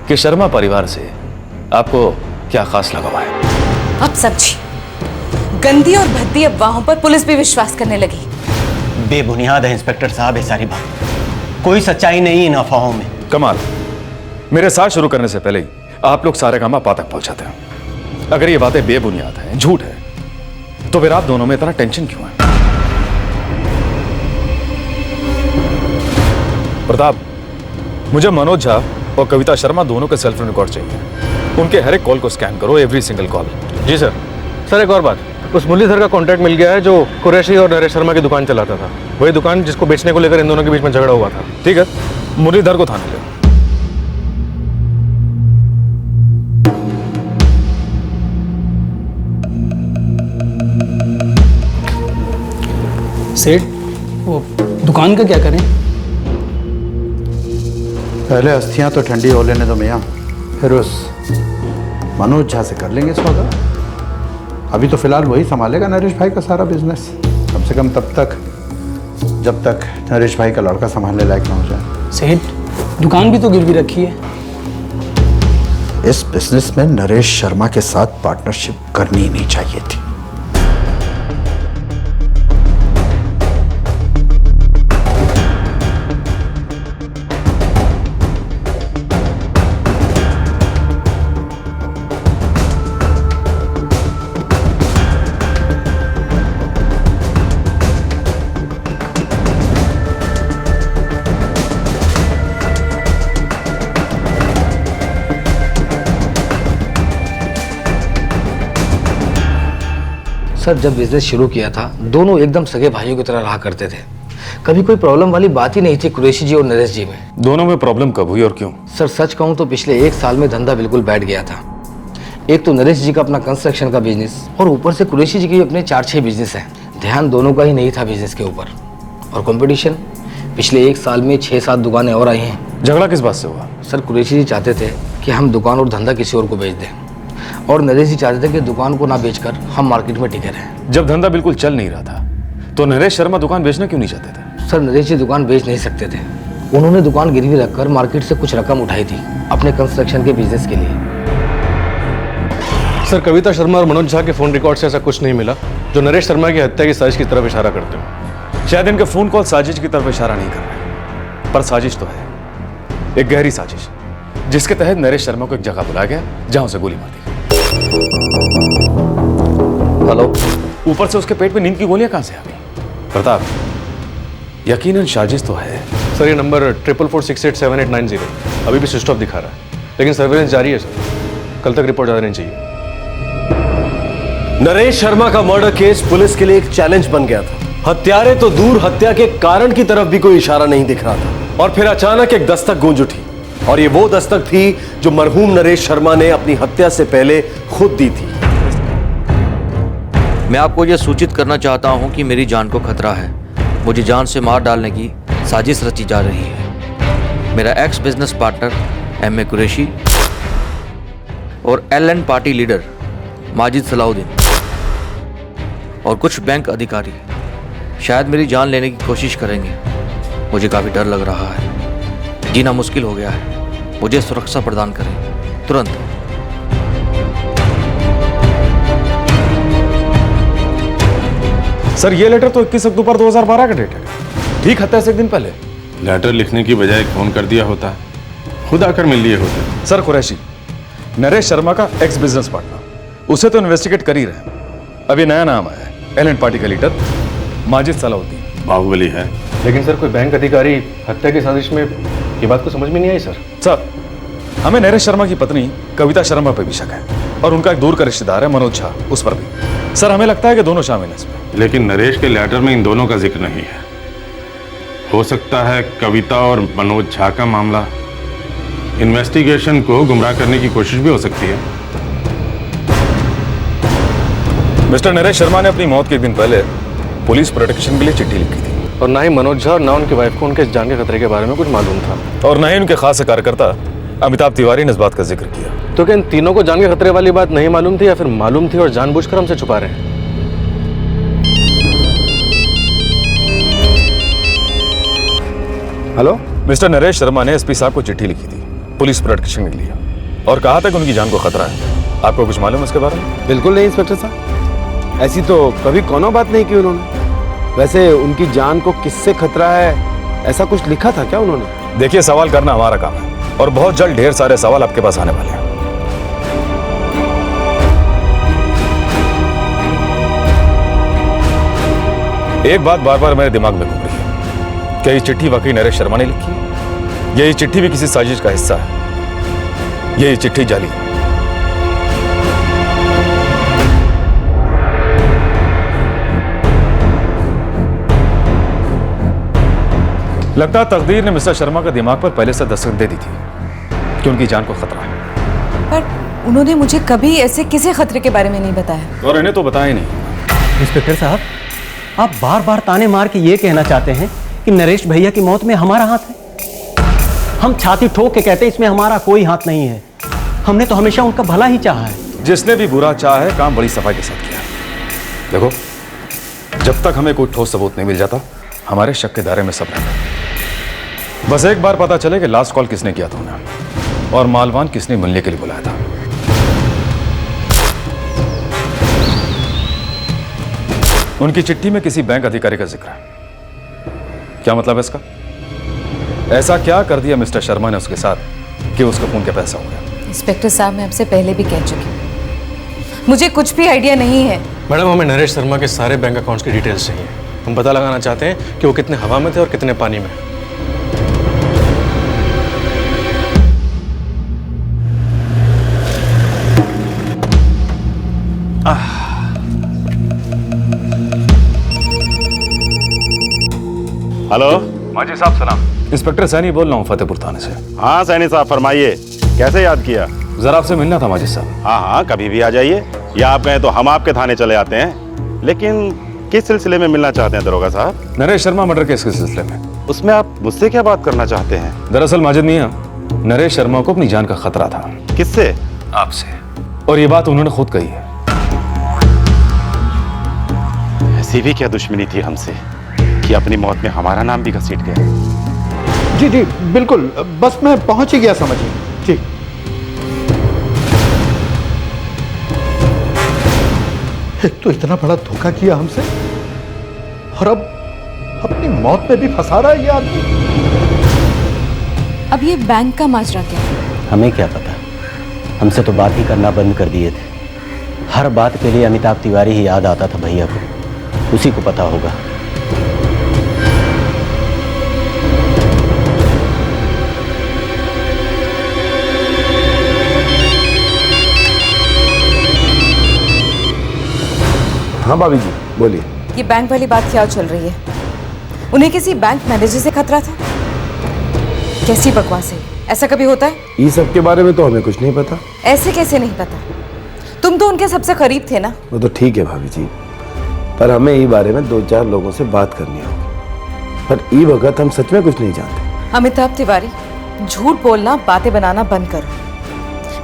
कि शर्मा परिवार से आपको क्या खास लगा हुआ है? अब समझी, गंदी और भद्दी अफवाहों पर पुलिस भी विश्वास करने लगी। बेबुनियाद है इंस्पेक्टर साहब ये सारी बात, कोई सच्चाई नहीं इन अफवाहों में। कमाल, मेरे साथ शुरू करने से पहले ही आप लोग सारे काम पा तक पहुंचाते हैं। अगर ये बातें बेबुनियाद हैं, झूठ है, तो फिर आप दोनों में इतना टेंशन क्यों है? प्रताप, मुझे मनोज झा और कविता शर्मा दोनों के सेल्फ रिकॉर्ड चाहिए। उनके हर एक कॉल को स्कैन करो, एवरी सिंगल कॉल। जी सर। सर एक और बात, उस मुरलीधर का कॉन्टैक्ट मिल गया है जो कुरैशी और नरेश शर्मा की दुकान चलाता था। वही दुकान जिसको बेचने को लेकर इन दोनों के बीच में झगड़ा हुआ था। ठीक है, मुरलीधर को थाने ले। सेठ, वो दुकान का क्या करें? पहले अस्थियां तो ठंडी हो लेने दो मियाँ, फिर उस मनोज झा से कर लेंगे सौदा। अभी तो फिलहाल वही संभालेगा नरेश भाई का सारा बिजनेस, कम से कम तब तक जब तक नरेश भाई का लड़का संभालने लायक ना हो जाए। सेठ, दुकान भी तो गिरवी रखी है। इस बिजनेस में नरेश शर्मा के साथ पार्टनरशिप करनी ही नहीं चाहिए थी। सर, जब बिजनेस शुरू किया था दोनों एकदम सगे भाइयों की तरह रहा करते थे। कभी कोई प्रॉब्लम वाली बात ही नहीं थी कुरैशी जी और नरेश जी में। दोनों में प्रॉब्लम कब हुई और क्यों? सर सच कहूँ तो पिछले 1 साल में धंधा बिल्कुल बैठ गया था। एक तो नरेश जी का अपना कंस्ट्रक्शन का बिजनेस और ऊपर से कुरैशी जी के अपने 4-6 बिजनेस हैं। ध्यान दोनों का ही नहीं था बिजनेस के ऊपर। और कंपटीशन, पिछले 1 साल में 6-7 दुकानें और आई हैं। झगड़ा किस बात से हुआ? सर कुरैशी जी चाहते थे कि हम दुकान और धंधा किसी और को बेच दें, और नरेश जी चाहते थे कि दुकान को ना बेचकर हम मार्केट में टिके रहें। जब धंधा बिल्कुल चल नहीं रहा था तो नरेश शर्मा दुकान बेचना क्यों नहीं चाहते थे? सर नरेश जी दुकान बेच नहीं सकते थे। उन्होंने दुकान गिरवी रखकर मार्केट से कुछ रकम उठाई थी अपने कंस्ट्रक्शन के बिजनेस के लिए। सर कविता शर्मा और मनोज झा के फोन रिकॉर्ड से ऐसा कुछ नहीं मिला जो नरेश शर्मा की हत्या की साजिश की तरफ इशारा करते हो। शायद इनके फोन कॉल साजिश की तरफ इशारा नहीं कर रहे, पर साजिश तो है, एक गहरी साजिश, जिसके तहत नरेश शर्मा को एक जगह बुलाया गया जहां उसे गोली मार दी गई। हेलो। ऊपर से उसके पेट में नींद की गोलियां कहां से आ गई? प्रताप, यकीनन साजिश तो है। सर ये नंबर 44468789 अभी भी स्विच ऑफ दिखा रहा है, लेकिन सर्वेलेंस जारी है सर, कल तक रिपोर्ट आ जानी चाहिए। नरेश शर्मा का मर्डर केस पुलिस के लिए एक चैलेंज बन गया था। हत्यारे तो दूर, हत्या के कारण की तरफ भी कोई इशारा नहीं दिख रहा था। और फिर अचानक एक दस्तक गूंज उठी, और ये वो दस्तक थी जो मरहूम नरेश शर्मा ने अपनी हत्या से पहले खुद दी थी। मैं आपको यह सूचित करना चाहता हूं कि मेरी जान को खतरा है। मुझे जान से मार डालने की साजिश रची जा रही है। मेरा ex business partner M A Qureshi और LN party leader Majid Salahuddin और कुछ बैंक अधिकारी शायद मेरी जान लेने की कोशिश करेंगे। मुझे काफ़ी डर लग रहा है, जीना मुश्किल हो गया है। मुझे सुरक्षा प्रदान करें तुरंत। सर ये लेटर तो 21 अक्टूबर 2012 का डेट है, ठीक हत्या से एक दिन पहले। लेटर लिखने की बजाय फोन कर दिया होता, खुद आकर मिल लिए होते। सर कुरैशी नरेश शर्मा का एक्स बिजनेस पार्टनर, उसे तो इन्वेस्टिगेट कर ही रहे हैं। अभी नया नाम आया है, LN पार्टी का लीडर माजिद सलाउद्दीन। बाहुबली है। लेकिन सर कोई बैंक अधिकारी हत्या की साजिश में, ये बात को समझ में नहीं आई सर। हमें नरेश शर्मा की पत्नी कविता शर्मा पर भी शक है, और उनका एक दूर का रिश्तेदार है मनोज झा, उस पर भी। सर हमें लगता है कि दोनों शामिल हैं इसमें। लेकिन नरेश के लेटर में इन दोनों का जिक्र नहीं है। हो सकता है कविता और मनोज झा का मामला इन्वेस्टिगेशन को गुमराह करने की कोशिश भी हो सकती है। मिस्टर नरेश शर्मा ने अपनी मौत के एक दिन पहले पुलिस प्रोटेक्शन के लिए चिट्ठी लिखी थी, और ना ही मनोज झा और ना उनकी वाइफ को उनके जान के खतरे के बारे में कुछ मालूम था, और ना ही उनके खास कार्यकर्ता अमिताभ तिवारी ने इस बात का जिक्र किया। तो क्या इन तीनों को जान के खतरे वाली बात नहीं मालूम थी, या फिर मालूम थी और जानबूझकर हमसे छुपा रहे हैं? हेलो। मिस्टर नरेश शर्मा ने SP साहब को चिट्ठी लिखी थी पुलिस प्रोटेक्शन के लिए, और कहा था कि उनकी जान को खतरा है। आपको कुछ मालूम है इसके बारे में? बिल्कुल नहीं इंस्पेक्टर साहब, ऐसी तो कभी कोनो बात नहीं की उन्होंने। वैसे उनकी जान को किससे खतरा है, ऐसा कुछ लिखा था क्या उन्होंने? देखिए, सवाल करना हमारा काम है, और बहुत जल्द ढेर सारे सवाल आपके पास आने वाले हैं। एक बात बार बार मेरे दिमाग में घूम रही है, क्या ये चिट्ठी वाकई नरेश शर्मा ने लिखी है? ये चिट्ठी भी किसी साजिश का हिस्सा है? ये चिट्ठी जाली है? लगता है तकदीर ने मिस्टर शर्मा का दिमाग पर पहले से दस्तक दे दी थी कि उनकी जान को खतरा है। पर उन्होंने मुझे कभी ऐसे किसी खतरे के बारे में नहीं बताया। और इन्हें तो बताया ही नहीं। इंस्पेक्टर साहब, आप बार बार ताने मार के ये कहना चाहते हैं कि नरेश भैया की मौत में हमारा हाथ है? हम छाती ठोक के कहते हैं इसमें हमारा कोई हाथ नहीं है। हमने तो हमेशा उनका भला ही चाहा है। जिसने भी बुरा चाहा है, काम बड़ी सफाई के साथ किया। देखो, जब तक हमें कोई ठोस सबूत नहीं मिल जाता, हमारे शक के दायरे में सब रहता है। बस एक बार पता चले कि लास्ट कॉल किसने किया था उन्हें, और मालवान किसने मिलने के लिए बुलाया था। उनकी चिट्ठी में किसी बैंक अधिकारी का जिक्र है। क्या मतलब है इसका? ऐसा क्या कर दिया मिस्टर शर्मा ने उसके साथ कि उसका खून का पैसा हो गया? इंस्पेक्टर साहब, मैं आपसे पहले भी कह चुकी हूँ, मुझे कुछ भी आइडिया नहीं है। मैडम, हमें नरेश शर्मा के सारे बैंक अकाउंट्स की डिटेल्स चाहिए। हम पता लगाना चाहते हैं कि वो कितने हवा में थे और कितने पानी में। हेलो। माजी साहब सलाम। इंस्पेक्टर सैनी बोल रहा हूँ फतेहपुर थाने से। हाँ सैनी साहब, फरमाइए, कैसे याद किया? जरा आपसे मिलना था माजिद साहब। हाँ हाँ, कभी भी आ जाइए, या आप कहें तो हम आपके थाने चले आते हैं। लेकिन किस सिलसिले में मिलना चाहते हैं दरोगा साहब? नरेश शर्मा मर्डर केस के सिलसिले में। उसमें आप मुझसे क्या बात करना चाहते हैं? दरअसल माजिद मियां, नरेश शर्मा को अपनी जान का खतरा था। किससे? आपसे। और ये बात उन्होंने खुद कही है। ऐसी भी क्या दुश्मनी थी हमसे कि अपनी मौत में हमारा नाम भी घसीट गया? जी जी बिल्कुल, बस मैं पहुंच ही गया, समझिए। जी। एक तो इतना बड़ा धोखा किया हमसे, और अब अपनी मौत में भी फंसा रहा है ये आदमी। अब ये बैंक का माजरा क्या है? हमें क्या पता, हमसे तो बात ही करना बंद कर दिए थे। हर बात के लिए अमिताभ तिवारी ही याद आता था भैया को, उसी को पता होगा। हाँ भाभी जी बोलिए। ये बैंक वाली बात क्या चल रही है? उन्हें किसी बैंक मैनेजर से खतरा था? कैसी बकवास है, ऐसा कभी होता है? ये सब के बारे में तो हमें कुछ नहीं पता। ऐसे कैसे नहीं पता? तुम तो उनके सबसे करीब थे ना। वो तो ठीक है भाभी जी, पर हमें ये बारे में 2-4 लोगों से बात करनी होगी। पर ये वक्त हम सच में कुछ नहीं जानते। अमिताभ तिवारी, झूठ बोलना, बातें बनाना बंद करो।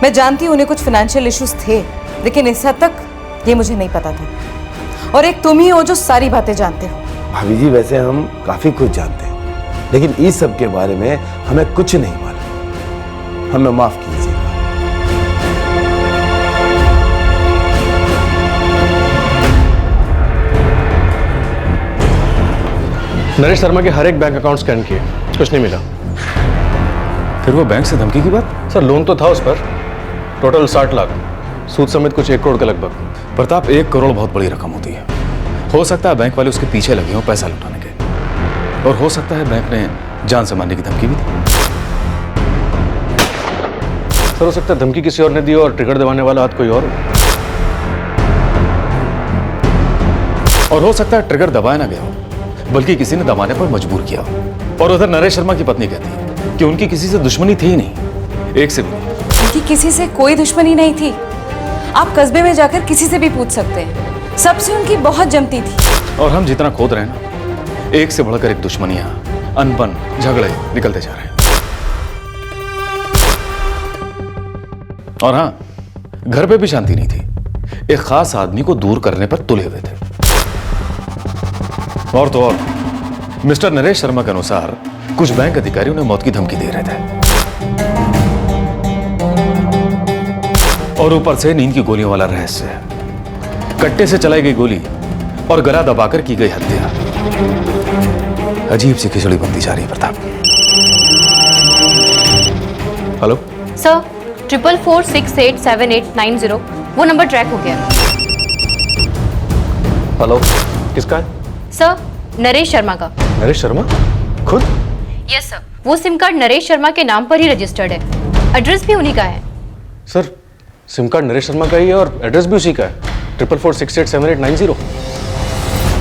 मैं जानती हूँ उन्हें कुछ फाइनेंशियल इश्यूज थे, लेकिन इस हद तक ये मुझे नहीं पता था। और एक तुम ही हो जो सारी बातें जानते हो। भाभी जी वैसे हम काफी कुछ जानते हैं, लेकिन इस सब के बारे में हमें कुछ नहीं मालूम। हमें माफ कीजिए। नरेश शर्मा के हर एक बैंक अकाउंट स्कैन किए, कुछ नहीं मिला। फिर वो बैंक से धमकी की बात? सर लोन तो था उस पर, टोटल 60 लाख, सूद समेत कुछ 1 करोड़ के लगभग। प्रताप, 1 करोड़ बहुत बड़ी रकम होती है। हो सकता है बैंक वाले उसके पीछे लगे हों पैसा लौटाने के, और हो सकता है बैंक ने जान से मारने की धमकी भी दी। सर हो सकता है धमकी किसी और ने दी और ट्रिगर दबाने वाला हाथ कोई और हो। और हो सकता है ट्रिगर दबाया ना गया हो, बल्कि किसी ने दबाने पर मजबूर किया हो। और उधर नरेश शर्मा की पत्नी कहती है कि उनकी किसी से दुश्मनी थी ही नहीं, एक से भी नहीं। उनकी किसी से कोई दुश्मनी नहीं थी। आप कस्बे में जाकर किसी से भी पूछ सकते हैं, सबसे उनकी बहुत जमती थी। और हम जितना खोद रहे हैं ना, एक से बढ़कर एक दुश्मनियां, अनबन, झगड़े निकलते जा रहे हैं। और हाँ, घर पे भी शांति नहीं थी। एक खास आदमी को दूर करने पर तुले हुए थे। और तो और मिस्टर नरेश शर्मा के अनुसार कुछ बैंक अधिकारी उन्हें मौत की धमकी दे रहे थे, और ऊपर से नींद की गोलियों वाला रहस्य, कट्टे से चलाई गई गोली और गला दबाकर की गई हत्या। अजीब सी खिचड़ी बनती जा रही है प्रताप। हेलो सर, 44468789 वो नंबर ट्रैक हो गया। हेलो, किसका है? सर, नरेश शर्मा का। नरेश शर्मा खुद? यस सर, वो सिम कार्ड नरेश शर्मा के नाम पर ही रजिस्टर्ड है, एड्रेस भी उन्हीं का है। Sir SIM card Naresh Sharma का ही है और एड्रेस भी उसी का है, 44468789।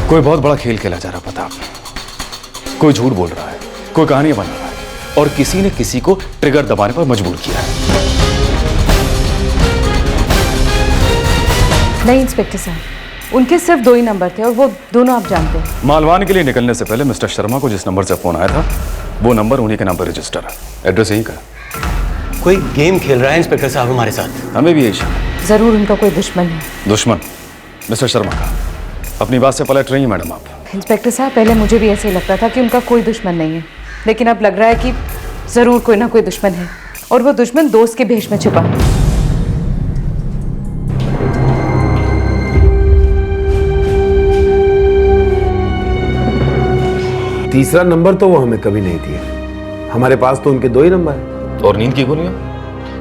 कोई बहुत बड़ा खेल खेला जा रहा प्रताप। कोई झूठ बोल रहा है, कोई कहानियां बना रहा है, और किसी ने किसी को ट्रिगर दबाने पर मजबूर किया है। नहीं इंस्पेक्टर साहब, उनके सिर्फ 2 ही नंबर थे और वो दोनों आप जानते हैं। मालवान के लिए निकलने से पहले मिस्टर शर्मा को जिस नंबर से फोन आया था, वो नंबर उन्हीं के नाम पर रजिस्टर है। एड्रेस यहीं का। कोई गेम खेल रहा है इंस्पेक्टर साहब हमारे साथ। हमें भी यही शक है। जरूर उनका कोई दुश्मन है। दुश्मन मिस्टर शर्मा का। अपनी बात से पलट रही हैं मैडम आप। इंस्पेक्टर साहब, पहले मुझे भी ऐसे ही लगता था कि उनका कोई दुश्मन नहीं है, लेकिन अब लग रहा है कि जरूर कोई ना कोई दुश्मन है, और वो दुश्मन दोस्त के भेष में छुपा है। तीसरा नंबर तो वो हमें कभी नहीं दिए। हमारे पास तो उनके 2 ही नंबर हैं। और नींद की गोलियां?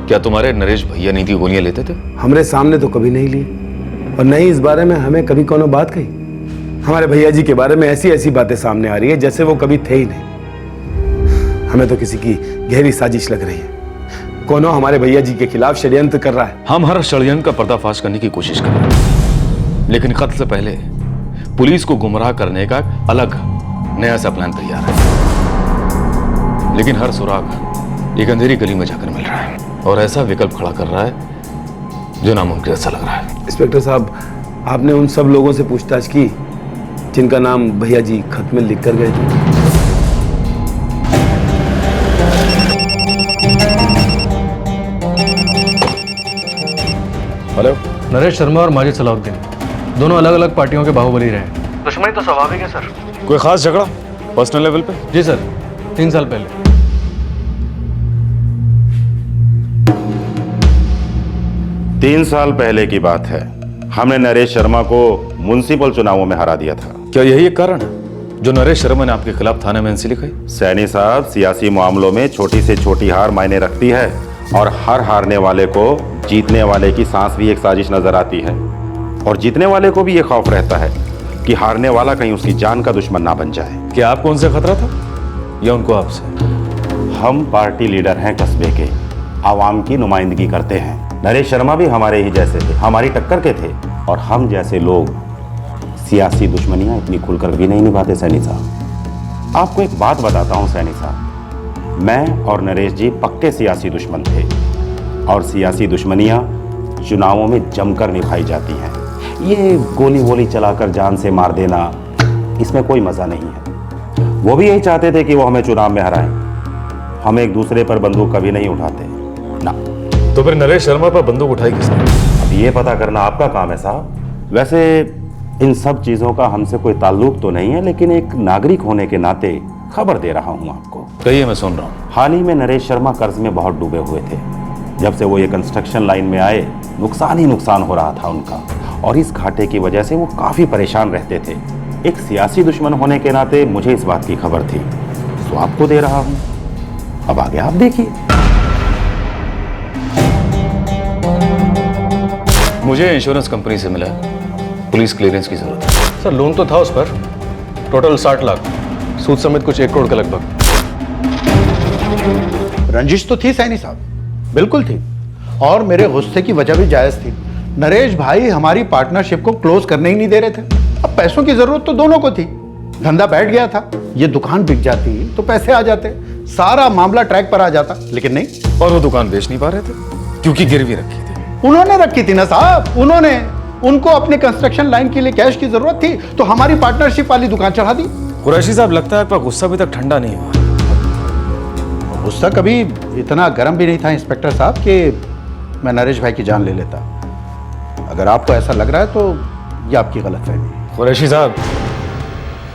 क्या तुम्हारे नरेश भैया नींद की गोलियां लेते थे? हमारे सामने तो कभी नहीं ली, और नहीं इस बारे में हमें कभी कोनो बात कही। हमारे भैया जी के बारे में ऐसी ऐसी बातें सामने आ रही है जैसे वो कभी थे ही नहीं। हमें तो किसी की गहरी साजिश लग रही है। कोनो हमारे भैया जी के खिलाफ षड्यंत्र कर रहा है। हम हर षड्यंत्र का पर्दाफाश करने की कोशिश कर रहे हैं, लेकिन कत्ल से पहले पुलिस को गुमराह करने का अलग नया सा प्लान तैयार है। लेकिन हर सुराग एक अंधेरी गली में जाकर मिल रहा है, और ऐसा विकल्प खड़ा कर रहा है जो नामुमकिन सा लग रहा है। इंस्पेक्टर साहब, आपने उन सब लोगों से पूछताछ की जिनका नाम भैया जी खत में लिख कर गए थे? हेलो, नरेश शर्मा और माजिद सलाउद्दीन दोनों अलग अलग पार्टियों के बाहुबली रहे। दुश्मनी तो स्वाभाविक है सर। कोई खास झगड़ा पर्सनल लेवल पे? जी सर, 3 साल पहले। तीन साल पहले की बात है। हमने नरेश शर्मा को म्युनिसिपल चुनावों में हरा दिया था। क्या यही एक कारण है? जो नरेश शर्मा ने आपके खिलाफ थाने में एनसी लिखाई? सैनी साहब, सियासी मामलों में छोटी से छोटी हार मायने रखती है और हर हारने वाले को जीतने वाले की सांस भी एक साजिश नजर आती है और जीतने वाले को भी ये खौफ रहता है कि हारने वाला कहीं उसकी जान का दुश्मन ना बन जाए। क्या आपको उनसे खतरा था या उनको आपसे? हम पार्टी लीडर हैं कस्बे के, आवाम की नुमाइंदगी करते हैं। नरेश शर्मा भी हमारे ही जैसे थे, हमारी टक्कर के थे और हम जैसे लोग सियासी दुश्मनियां इतनी खुलकर भी नहीं निभाते। सैनी साहब, आपको एक बात बताता हूं सैनी साहब, मैं और नरेश जी पक्के सियासी दुश्मन थे और सियासी दुश्मनियां चुनावों में जमकर निभाई जाती हैं। ये गोली वोली चलाकर जान से मार देना, इसमें कोई मजा नहीं है। वो भी यही चाहते थे कि वो हमें चुनाव में हराएं। हम एक दूसरे पर बंदूक कभी नहीं उठाते ना। तो फिर नरेश शर्मा पर बंदूक उठाई किसने? अब ये पता करना आपका काम है साहब। वैसे इन सब चीजों का हमसे कोई ताल्लुक तो नहीं है, लेकिन एक नागरिक होने के नाते खबर दे रहा हूं आपको। कहिए, मैं सुन रहा हूं। हाल ही में नरेश शर्मा कर्ज में बहुत डूबे हुए थे। जब से वो ये कंस्ट्रक्शन लाइन में आए, नुकसान ही नुकसान हो रहा था उनका और इस घाटे की वजह से वो काफी परेशान रहते थे। एक सियासी दुश्मन होने के नाते मुझे इस बात की खबर थी, तो आपको दे रहा हूं। अब आगे आप देखिए। मुझे इंश्योरेंस कंपनी से मिला है, पुलिस क्लियरेंस की जरूरत है। सर लोन तो था उस पर, टोटल 60 लाख, सूद समेत कुछ 1 करोड़ के लगभग। रंजिश तो थी सैनी साहब, बिल्कुल थी, और मेरे गुस्से की वजह भी जायज थी। नरेश भाई हमारी पार्टनरशिप को क्लोज करने ही नहीं दे रहे थे। अब पैसों की जरूरत तो दोनों को थी, धंधा बैठ गया था, ये दुकान बिक जाती तो पैसे आ जाते, सारा मामला ट्रैक पर आ जाता, लेकिन नहीं। और वो दुकान बेच नहीं पा रहे थे क्योंकि गिरवी रखी थी। उन्होंने रखी थी ना साहब, उन्होंने, उनको अपने कंस्ट्रक्शन लाइन के लिए कैश की जरूरत थी तो हमारी पार्टनरशिप वाली दुकान चढ़ा दी। कुरैशी साहब, लगता है आपका गुस्सा अभी तक ठंडा नहीं हुआ। गुस्सा कभी इतना गर्म भी नहीं था इंस्पेक्टर साहब कि मैं नरेश भाई की जान ले लेता। अगर आपको ऐसा लग रहा है तो ये आपकी गलतफहमी है। कुरैशी साहब,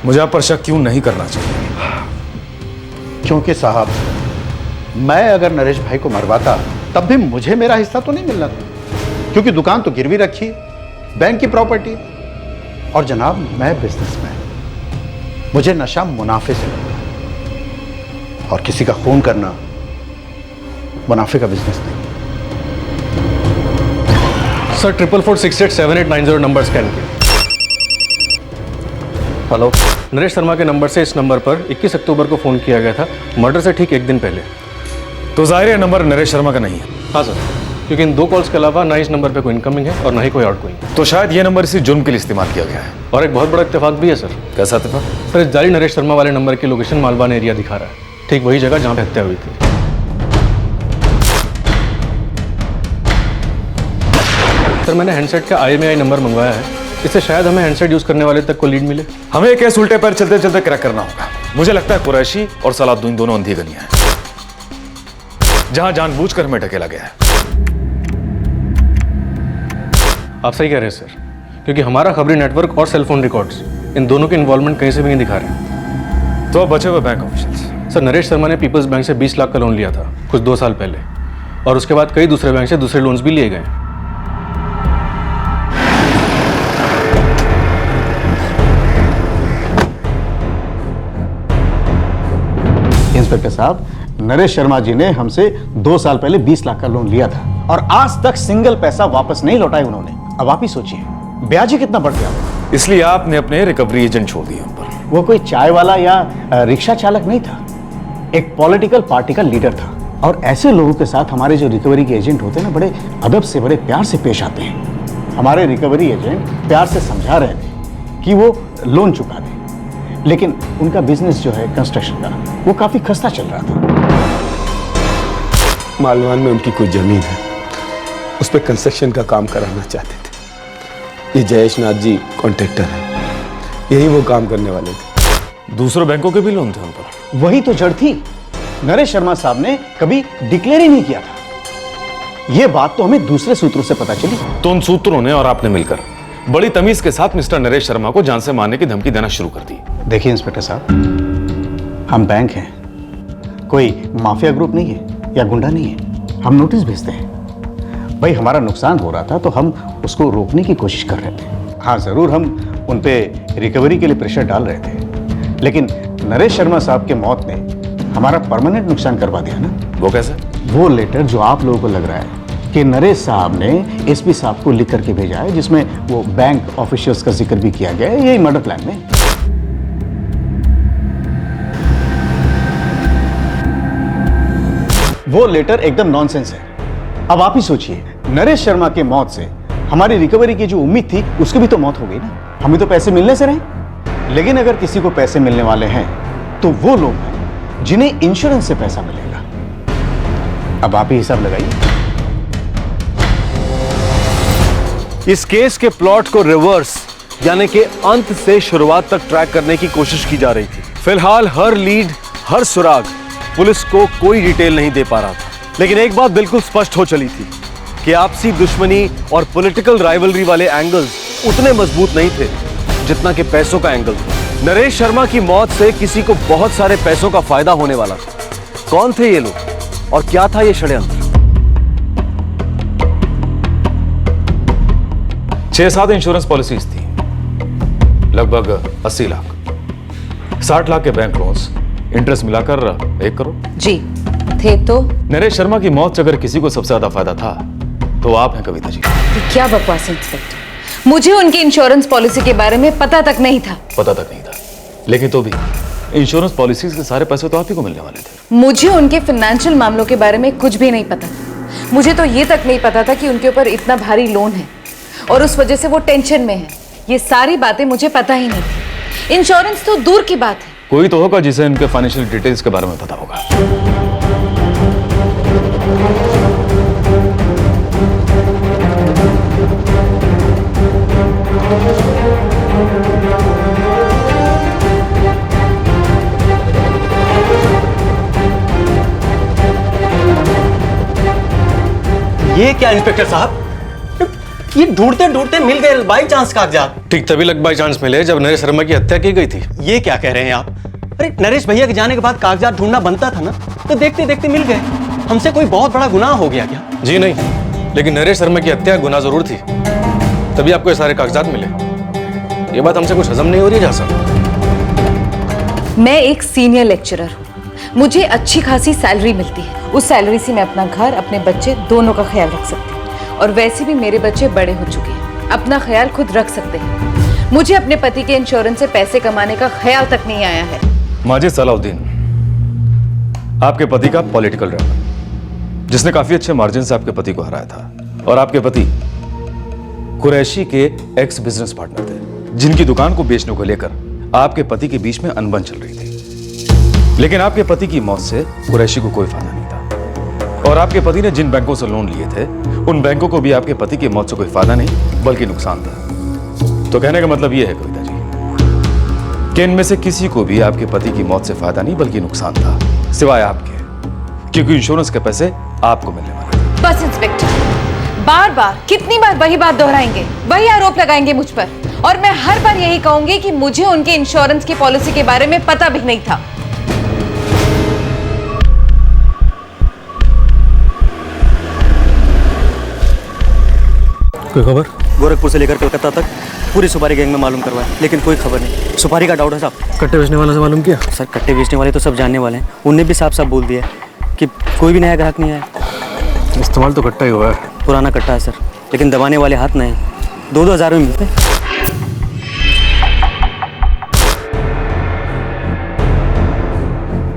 मुझे आप पर शक क्यों नहीं करना चाहिए? क्योंकि साहब, मैं अगर नरेश भाई को मरवाता तब भी मुझे मेरा हिस्सा तो नहीं मिलना था, क्योंकि दुकान तो गिरवी रखी, बैंक की प्रॉपर्टी, और जनाब मैं बिजनेसमैन, मुझे नशा मुनाफे से लगता है और किसी का खून करना मुनाफे का बिजनेस नहीं। सर 44468789 नंबर स्कैन किया। हेलो, नरेश शर्मा के नंबर से इस नंबर पर 21 अक्टूबर को फ़ोन किया गया था, मर्डर से ठीक 1 दिन पहले। तो जाहिर है नंबर नरेश शर्मा का नहीं है। हाँ सर, क्योंकि इन 2 कॉल्स के अलावा ना इस नंबर पे कोई इनकमिंग है और ना ही कोई आउटगोइंग। तो शायद ये नंबर इसी जुर्म के लिए इस्तेमाल किया गया है। और एक बहुत बड़ा इत्तेफाक भी है सर। कैसा इत्तेफाक? सर, इस जाली नरेश शर्मा वाले नंबर की लोकेशन मालवान एरिया दिखा रहा है, ठीक वही जगह जहाँ पे हत्या हुई थी। सर, मैंने हैंडसेट का IMEI नंबर मंगवाया है, इससे शायद हमें हैंडसेट यूज करने वाले तक को लीड मिले। हमें एक केस उल्टे पैर चलते चलते क्रैक करना होगा। मुझे लगता है कुरैशी और सलाउद्दीन दोनों अंधी गनियां हैं, जहां जानबूझकर हमें ढकेला गया है। आप सही कह रहे हैं सर, क्योंकि हमारा खबरी नेटवर्क और सेलफोन रिकॉर्ड्स इन दोनों के इन्वॉल्वमेंट कहीं से भी नहीं दिखा रहे। तो अब बचे हुए bank officials. Sir, Naresh Sharma ने पीपल्स बैंक से 20 लाख का लोन लिया था कुछ 2 साल पहले, और उसके बाद कई दूसरे बैंक से दूसरे लोन्स भी लिए गए। इंस्पेक्टर साहब, नरेश शर्मा जी ने हमसे 2 साल पहले 20 लाख का लोन लिया था और आज तक सिंगल पैसा वापस नहीं लौटाया उन्होंने। अब आप ही सोचिए, ब्याज ही कितना बढ़ गया। इसलिए आपने अपने रिकवरी एजेंट छोड़ दिए उन पर। वो कोई चाय वाला या रिक्शा चालक नहीं था, एक पॉलिटिकल पार्टी का लीडर था। और ऐसे लोगों के साथ हमारे जो रिकवरी के एजेंट होते हैं ना, बड़े अदब से, बड़े प्यार से पेश आते हैं। हमारे रिकवरी एजेंट प्यार से समझा रहे थे कि वो लोन चुका दें, लेकिन उनका बिजनेस जो है कंस्ट्रक्शन का, वो काफी खस्ता चल रहा था। मालवान में उनकी कुछ जमीन है, उस पर कंस्ट्रक्शन का काम कराना चाहते थे। ये जयेश नाथ जी कॉन्ट्रैक्टर है, यही वो काम करने वाले थे। दूसरों बैंकों के भी लोन थे उन पर। वही तो जड़ थी, नरेश शर्मा साहब ने कभी डिक्लेयर ही नहीं किया था। ये बात तो हमें दूसरे सूत्रों से पता चली। तो उन सूत्रों ने और आपने मिलकर बड़ी तमीज के साथ मिस्टर नरेश शर्मा को जान से मारने की धमकी देना शुरू कर दी। देखिए इंस्पेक्टर साहब, हम बैंक हैं, कोई माफिया ग्रुप नहीं है या गुंडा नहीं है। हम नोटिस भेजते हैं। भाई, हमारा नुकसान हो रहा था तो हम उसको रोकने की कोशिश कर रहे थे। हाँ, जरूर हम उन पे रिकवरी के लिए प्रेशर डाल रहे थे, लेकिन नरेश शर्मा साहब के मौत ने हमारा परमानेंट नुकसान करवा दिया ना। वो कैसे? वो लेटर जो आप लोगों को लग रहा है कि नरेश साहब ने एसपी साहब को लिख करके भेजा है, जिसमें वो बैंक ऑफिशियल्स का जिक्र भी किया गया है, यही मर्डर प्लान में। वो लेटर एकदम नॉनसेंस है। अब आप ही सोचिए, नरेश शर्मा के मौत से हमारी रिकवरी की जो उम्मीद थी उसकी भी तो मौत हो गई ना। हमें तो पैसे मिलने से रहे, लेकिन अगर किसी को पैसे मिलने वाले हैं तो वो लोग हैं जिन्हें इंश्योरेंस से पैसा मिलेगा। अब आप ही हिसाब लगाइए। इस केस के प्लॉट को रिवर्स यानी कि अंत से शुरुआत तक ट्रैक करने की कोशिश की जा रही थी। फिलहाल हर लीड, हर सुराग पुलिस को कोई डिटेल नहीं दे पा रहा था, लेकिन एक बात बिल्कुल स्पष्ट हो चली थी कि आपसी दुश्मनी और पॉलिटिकल राइवलरी वाले एंगल्स उतने मजबूत नहीं थे जितना कि पैसों का एंगल था। नरेश शर्मा की मौत से किसी को बहुत सारे पैसों का फायदा होने वाला था। कौन थे ये लोग और क्या था ये षड्यंत्र? 6-7 इंश्योरेंस पॉलिसीज थी, लगभग 80 लाख, 60 लाख के बैंक लोन्स, इंटरेस्ट मिलाकर 1 करोड़। जी थे तो नरेश शर्मा की मौत से अगर किसी को सबसे ज्यादा फायदा था तो आप हैं कविता जी। क्या बकवास इंस्पेक्टर, मुझे उनकी इंश्योरेंस पॉलिसी के बारे में पता तक नहीं था। पता तक नहीं था, लेकिन तो भी इंश्योरेंस पॉलिसीज के सारे पैसे तो आप ही को मिलने वाले थे। मुझे उनके फाइनेंशियल मामलों के बारे में कुछ भी नहीं पता। मुझे तो ये तक नहीं पता था कि उनके ऊपर इतना भारी लोन है और उस वजह से वो टेंशन में है। ये सारी बातें मुझे पता ही नहीं थी। इंश्योरेंस तो दूर की बात है। कोई तो होगा जिसे इनके फाइनेंशियल डिटेल्स के बारे में पता होगा। ये क्या इंस्पेक्टर साहब, ये ढूंढते ढूंढते मिल गए बाई चांस कागजात। ठीक तभी लग बाई चांस मिले जब नरेश शर्मा की हत्या की गई थी। ये क्या कह रहे हैं आप? अरे नरेश भैया के जाने के बाद कागजात ढूंढना बनता था ना, तो देखते देखते मिल गए। हमसे कोई बहुत बड़ा गुनाह हो गया क्या? जी नहीं, लेकिन नरेश शर्मा की हत्या गुनाह जरूर थी, तभी आपको ये सारे कागजात मिले। ये बात हमसे कुछ हजम नहीं हो रही जा सकती। मैं एक सीनियर लेक्चरर हूँ, मुझे अच्छी खासी सैलरी मिलती है। उस सैलरी से मैं अपना घर, अपने बच्चे दोनों का ख्याल रख सकती हूँ। और वैसे भी मेरे बच्चे बड़े हो चुके हैं, अपना ख्याल खुद रख सकते हैं। मुझे अपने पति के इंश्योरेंस से पैसे कमाने का ख्याल तक नहीं आया है। माजिद सलाउद्दीन, आपके पति का पॉलिटिकल राइवल, जिसने काफी अच्छे मार्जिन से आपके पति को हराया था, और आपके पति कुरैशी के एक्स बिजनेस पार्टनर थे, जिनकी दुकान को बेचने को लेकर आपके पति के बीच में अनबन चल रही थी। लेकिन आपके पति की मौत से कुरैशी को कोई फायदा नहीं था, और आपके पति ने जिन बैंकों से लोन लिए थे उन बैंकों को भी आपके पति की मौत से कोई फायदा नहीं बल्कि नुकसान था। तो कहने का मतलब यह है कविता जी कि इनमें से किसी को भी आपके पति की मौत से फायदा नहीं बल्कि नुकसान था, सिवाय आपके, क्योंकि इंश्योरेंस के पैसे आपको मिलने वाले थे। बस इंस्पेक्टर, बार बार कितनी बार वही बात दोहराएंगे, वही आरोप लगाएंगे मुझ पर, और मैं हर बार यही कहूंगी कि मुझे उनके इंश्योरेंस की पॉलिसी के बारे में पता भी नहीं था। कोई खबर? गोरखपुर से लेकर कलकत्ता तक पूरी सुपारी गैंग में मालूम करवाया, लेकिन कोई खबर नहीं। सुपारी का डाउट है साहब। कट्टे बेचने वाले से मालूम किया? सर कट्टे बेचने वाले तो सब जानने वाले हैं, उनने भी साफ साफ बोल दिया कि कोई भी नया ग्राहक नहीं आया। इस्तेमाल तो कट्टा ही हुआ है। पुराना कट्टा है सर, लेकिन दबाने वाले हाथ नए, 2-2 हज़ार में मिलते।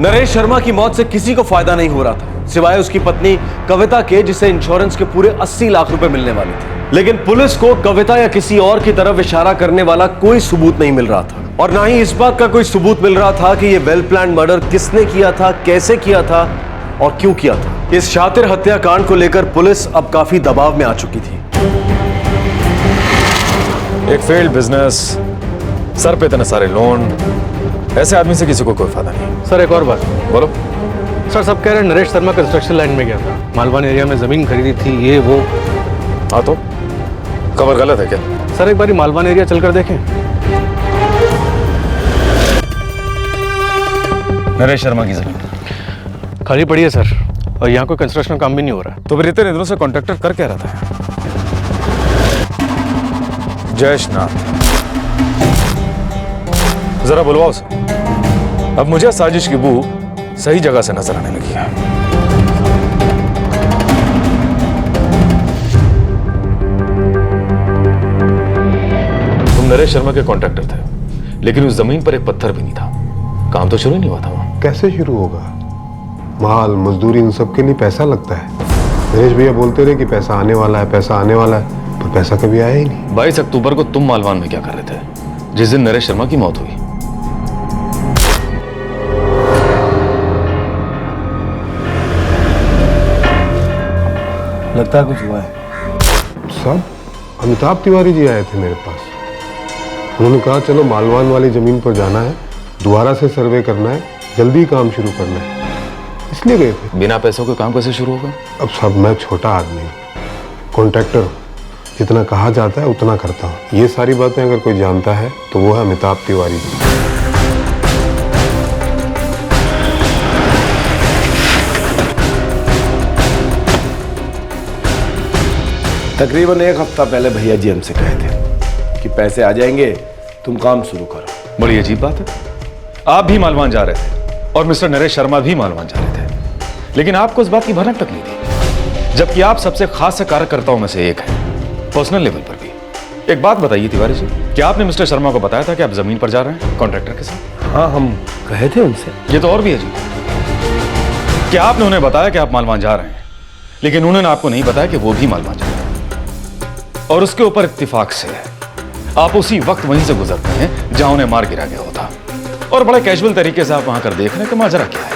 नरेश शर्मा की मौत से किसी को फायदा नहीं हो रहा था सिवाय उसकी पत्नी कविता के, जिसे इंश्योरेंस के पूरे 80 लाख रुपए मिलने वाले थे। लेकिन पुलिस को कविता या किसी और की तरफ इशारा करने वाला कोई सबूत नहीं मिल रहा था, और ना ही इस बात का कोई सबूत मिल रहा था कि यह वेल प्लान मर्डर किसने किया था, कैसे किया था और क्यों किया था। इस शातिर हत्याकांड को लेकर पुलिस अब काफी दबाव में आ चुकी थी। एक फेल्ड बिजनेस, सर पे इतने सारे लोन, ऐसे आदमी से किसी को कोई फायदा नहीं। सर एक और बात बोलो। सर सब कह रहे हैं नरेश शर्मा कंस्ट्रक्शन लाइन में गया था, मालवान एरिया में जमीन खरीदी थी, ये वो। हाँ तो खबर गलत है क्या? सर एक बार मालवान एरिया चलकर देखें। नरेश शर्मा की जमीन खाली पड़ी है सर, और यहाँ कोई कंस्ट्रक्शन काम भी नहीं हो रहा। तो फिर इतने दिनों से कॉन्ट्रैक्टर कर क्या रहा था? जयेश नाथ, जरा बुलवाओ उसे। अब मुझे साजिश की बू सही जगह से नजर आने लगी है। तुम नरेश शर्मा के कॉन्ट्रैक्टर थे, लेकिन उस जमीन पर एक पत्थर भी नहीं था। काम तो शुरू ही नहीं हुआ था वहां। कैसे शुरू होगा? माल मजदूरी उन सब के लिए पैसा लगता है। नरेश भैया बोलते रहे कि पैसा आने वाला है, पैसा आने वाला है, पर पैसा कभी आया ही नहीं। 22 अक्टूबर को तुम मालवान में क्या कर रहे थे, जिस दिन नरेश शर्मा की मौत हुई? लगता है कुछ हुआ है। सब अमिताभ तिवारी जी आए थे मेरे पास। उन्होंने कहा चलो मालवान वाली जमीन पर जाना है, दोबारा से सर्वे करना है, जल्दी काम शुरू करना है, इसलिए गए थे। बिना पैसों के काम कैसे शुरू होगा? अब सब मैं छोटा आदमी हूँ, कॉन्ट्रैक्टर हूँ, जितना कहा जाता है उतना करता हूँ। ये सारी बातें अगर कोई जानता है तो वो है अमिताभ तिवारी जी। तकरीबन 1 हफ्ता पहले भैया जी हमसे कहे थे कि पैसे आ जाएंगे, तुम काम शुरू करो। बड़ी अजीब बात है, आप भी मालवान जा रहे थे और मिस्टर नरेश शर्मा भी मालवान जा रहे थे, लेकिन आपको इस बात की भनक तक नहीं थी, जबकि आप सबसे खास कार्यकर्ताओं में से एक हैं, पर्सनल लेवल पर भी। एक बात बताइए तिवारी जी, क्या आपने मिस्टर शर्मा को बताया था कि आप जमीन पर जा रहे हैं कॉन्ट्रैक्टर के साथ? हाँ, हम कहे थे उनसे। ये तो और भी अजीब है। क्या आपने उन्हें बताया कि आप मालवान जा रहे हैं, लेकिन उन्होंने आपको नहीं बताया कि वो भी मालवान जा रहे हैं, और उसके ऊपर इत्तेफाक से आप उसी वक्त वहीं से गुजरते हैं जहां उन्हें मार गिरा गया होता, और बड़े कैजुअल तरीके से आप वहां कर देख रहे हैं कि माजरा क्या है।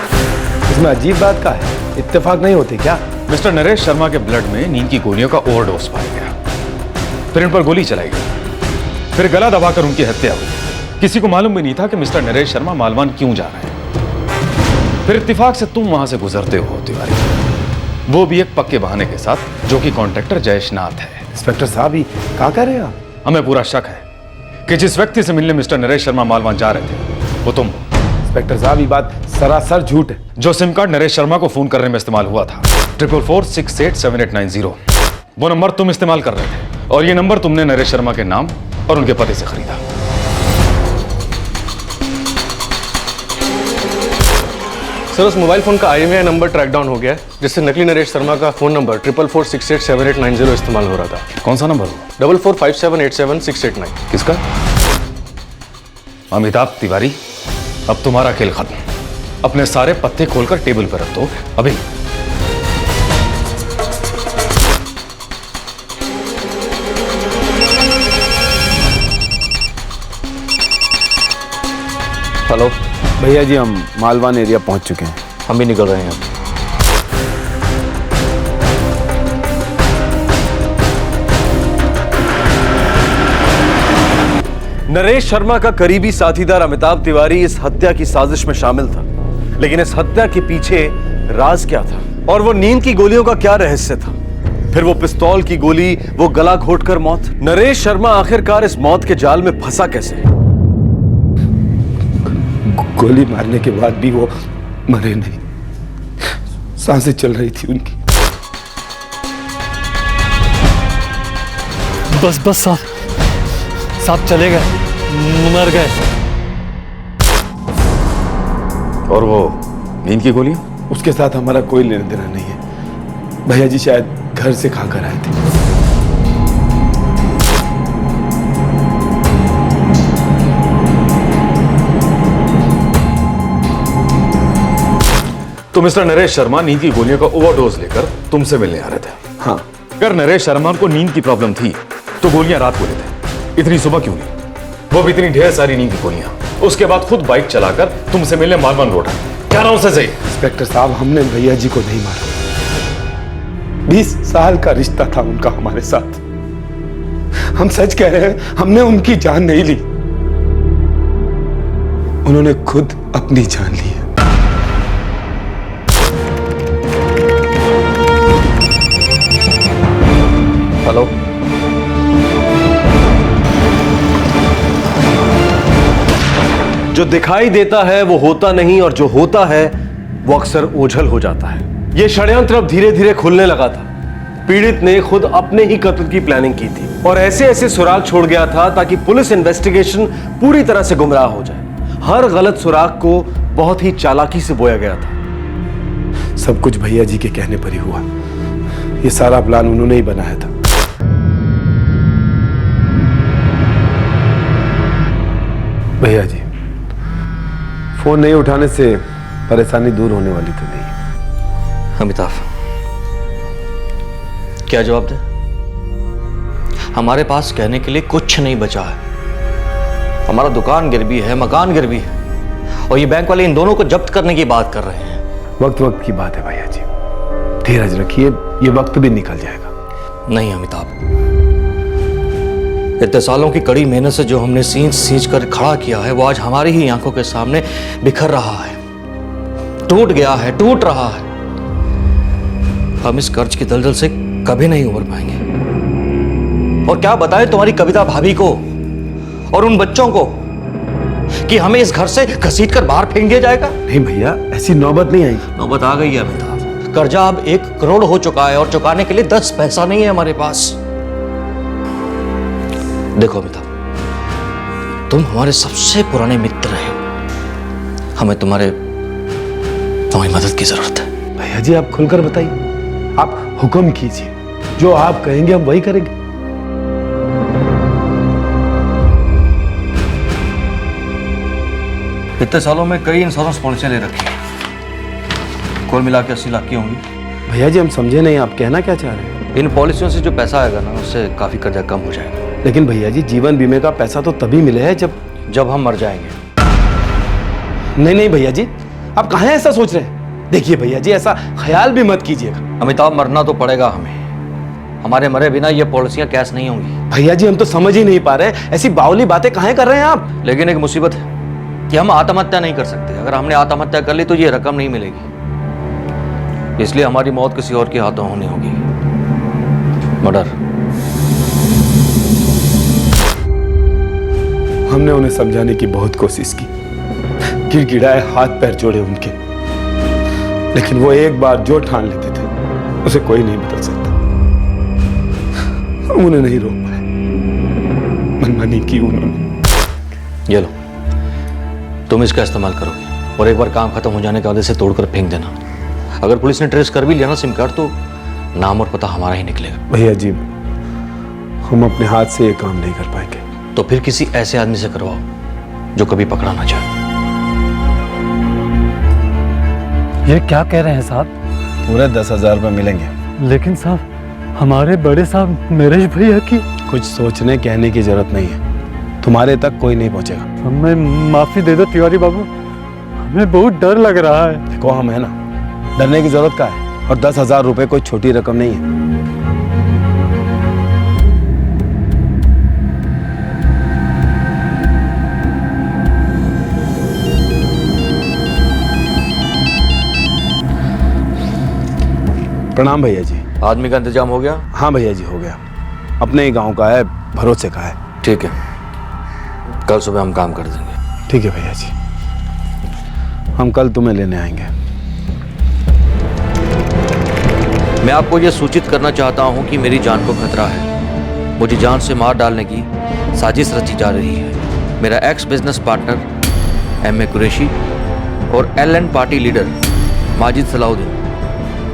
इसमें अजीब बात का है, इत्तेफाक नहीं होते क्या? मिस्टर नरेश शर्मा के ब्लड में नींद की गोलियों का ओवरडोज पाया गया, फिर इन पर गोली चलाई गई, फिर गला दबाकर उनकी हत्या हुई। किसी को मालूम भी नहीं था कि मिस्टर नरेश शर्मा मालवान क्यों जा रहे हैं। फिर इत्तेफाक से तुम वहां से गुजरते हो तिवारी, वो भी एक पक्के बहाने के साथ, जो कि कॉन्ट्रैक्टर जयेशनाथ है। इंस्पेक्टर साहब, ही क्या कर रहे हैं आप? हमें पूरा शक है कि जिस व्यक्ति से मिलने मिस्टर नरेश शर्मा मालवान जा रहे थे वो तुम हो। इंस्पेक्टर साहब, ये बात सरासर झूठ है। जो सिम कार्ड नरेश शर्मा को फोन करने में इस्तेमाल हुआ था 44468789 वो नंबर तुम इस्तेमाल कर रहे थे, और ये नंबर तुमने नरेश शर्मा के नाम और उनके पते से खरीदा। सर, उस मोबाइल फोन का IMEI नंबर ट्रैक डाउन हो गया है, जिससे नकली नरेश शर्मा का फोन नंबर 44468789 इस्तेमाल हो रहा था। कौन सा नंबर? 4457878689। किसका? अमिताभ तिवारी, अब तुम्हारा खेल खत्म। अपने सारे पत्ते खोलकर टेबल पर रख दो अभी। हेलो भैया जी, हम मालवान एरिया पहुंच चुके हैं। हम भी निकल रहे हैं। नरेश शर्मा का करीबी साथीदार अमिताभ तिवारी इस हत्या की साजिश में शामिल था, लेकिन इस हत्या के पीछे राज क्या था, और वो नींद की गोलियों का क्या रहस्य था? फिर वो पिस्तौल की गोली, वो गला घोटकर मौत। नरेश शर्मा आखिरकार इस मौत के जाल में फंसा कैसे? गोली मारने के बाद भी वो मरे नहीं, सांसें चल रही थी उनकी। बस बस साहब चले गए, मर गए। और वो नींद की गोलियां? उसके साथ हमारा कोई लेना देना नहीं है। भैया जी शायद घर से खाकर आए थे। तो मिस्टर नरेश शर्मा नींद की गोलियों का ओवरडोज लेकर तुमसे मिलने आ रहे थे? हाँ। अगर नरेश शर्मा को नींद की प्रॉब्लम थी तो गोलियां रात को लेते, इतनी सुबह क्यों नहीं? वो भी इतनी ढेर सारी नींद की गोलियां, उसके बाद खुद बाइक चलाकर तुमसे मिलने मालवान रोड आए। क्या नाम से सही? इंस्पेक्टर साहब, हमने भैया जी को नहीं मारा। 20 साल का रिश्ता था उनका हमारे साथ। हम सच कह रहे हैं, हमने उनकी जान नहीं ली, उन्होंने खुद अपनी जान ली है। हेलो, जो दिखाई देता है वो होता नहीं, और जो होता है वो अक्सर ओझल हो जाता है। ये षड्यंत्र अब धीरे धीरे खुलने लगा था। पीड़ित ने खुद अपने ही कत्ल की प्लानिंग की थी और ऐसे ऐसे सुराग छोड़ गया था ताकि पुलिस इन्वेस्टिगेशन पूरी तरह से गुमराह हो जाए। हर गलत सुराग को बहुत ही चालाकी से बोया गया था। सब कुछ भैया जी के कहने पर ही हुआ। ये सारा प्लान उन्होंने ही बनाया था। भैया जी, फोन नहीं उठाने से परेशानी दूर होने वाली तो नहीं। अमिताभ, क्या जवाब दे? हमारे पास कहने के लिए कुछ नहीं बचा है। हमारा दुकान गिरवी है, मकान गिरवी है, और ये बैंक वाले इन दोनों को जब्त करने की बात कर रहे हैं। वक्त वक्त की बात है भैया जी, धीरज रखिए, ये वक्त भी निकल जाएगा। नहीं अमिताभ, इतने सालों की कड़ी मेहनत से जो हमने सींच सींच कर खड़ा किया है, वो आज हमारी ही आंखों के सामने बिखर रहा है, टूट गया है, टूट रहा है। हम इस कर्ज की दलदल से कभी नहीं उबर पाएंगे। और क्या बताएं तुम्हारी कविता भाभी को और उन बच्चों को कि हमें इस घर से घसीटकर बाहर फेंक दिया जाएगा? नहीं भैया, ऐसी नौबत नहीं आई। नौबत आ गई है अमिताभ। कर्जा अब 1 करोड़ हो चुका है और चुकाने के लिए 10 पैसा नहीं है हमारे पास। देखो अमिताभ, तुम हमारे सबसे पुराने मित्र रहे हो। हमें तुम्हारी मदद की जरूरत है। भैया जी, आप खुलकर बताइए, आप हुक्म कीजिए, जो आप कहेंगे हम वही करेंगे। इतने सालों में कई इंश्योरेंस पॉलिसियां ले रखी है, कुल मिला के 80 लाख की होंगी। भैया जी, हम समझे नहीं, आप कहना क्या चाह रहे हैं? इन पॉलिसियों से जो पैसा आएगा ना, उससे काफी कर्जा कम हो जाएगा। लेकिन भैया जी, जीवन बीमे का पैसा तो तभी मिले है जब हम मर जाएंगे। नहीं नहीं भैया जी, आप कहाँ ऐसा सोच रहे हैं? देखिए भैया जी, ऐसा ख्याल भी मत कीजिएगा। अमिताभ, मरना तो पड़ेगा हमें। हमारे मरे बिना ये पॉलिसियां कैश नहीं होंगी। भैया जी, हम तो समझ ही नहीं पा रहे, ऐसी बावली बातें काहे कर रहे हैं आप? लेकिन एक मुसीबत है कि हम आत्महत्या नहीं कर सकते। अगर हमने आत्महत्या कर ली तो ये रकम नहीं मिलेगी, इसलिए हमारी मौत किसी और के हाथों होनी होगी। मर्डर। हमने उन्हें समझाने की बहुत कोशिश की, गिड़गिड़ाए, हाथ पैर जोड़े उनके, लेकिन वो एक बार जो ठान लेते थे उसे कोई नहीं बदल सकता। हम उन्हें नहीं रोक पाए, मनमानी की उन्होंने। ये लो, तुम इसका इस्तेमाल करोगे और एक बार काम खत्म हो जाने के बाद इसे तोड़कर फेंक देना। अगर पुलिस ने ट्रेस कर भी लिया ना सिम कार्ड, तो नाम और पता हमारा ही निकलेगा। भैया जी, हम अपने हाथ से ये काम नहीं कर पाएंगे। तो फिर किसी ऐसे आदमी से करवाओ जो कभी पकड़ा ना जाए। ये क्या कह रहे हैं साहब? पूरे 10,000 रुपये मिलेंगे। लेकिन साहब, हमारे बड़े साहब नरेश भैया की। कुछ सोचने कहने की जरूरत नहीं है, तुम्हारे तक कोई नहीं पहुंचेगा। हमें माफी दे दो तिवारी बाबू, हमें बहुत डर लग रहा है। देखो, हम है ना, डरने की जरूरत क्या है? और 10,000 रुपये कोई छोटी रकम नहीं है। प्रणाम भैया जी। आदमी का इंतजाम हो गया? हाँ भैया जी, हो गया। अपने ही गांव का है, भरोसे का है। ठीक है, कल सुबह हम काम कर देंगे। ठीक है भैया जी, हम कल तुम्हें लेने आएंगे। मैं आपको यह सूचित करना चाहता हूं कि मेरी जान को खतरा है। मुझे जान से मार डालने की साजिश रची जा रही है। मेरा ex business partner M A Qureshi और LN party leader Majid Salahuddin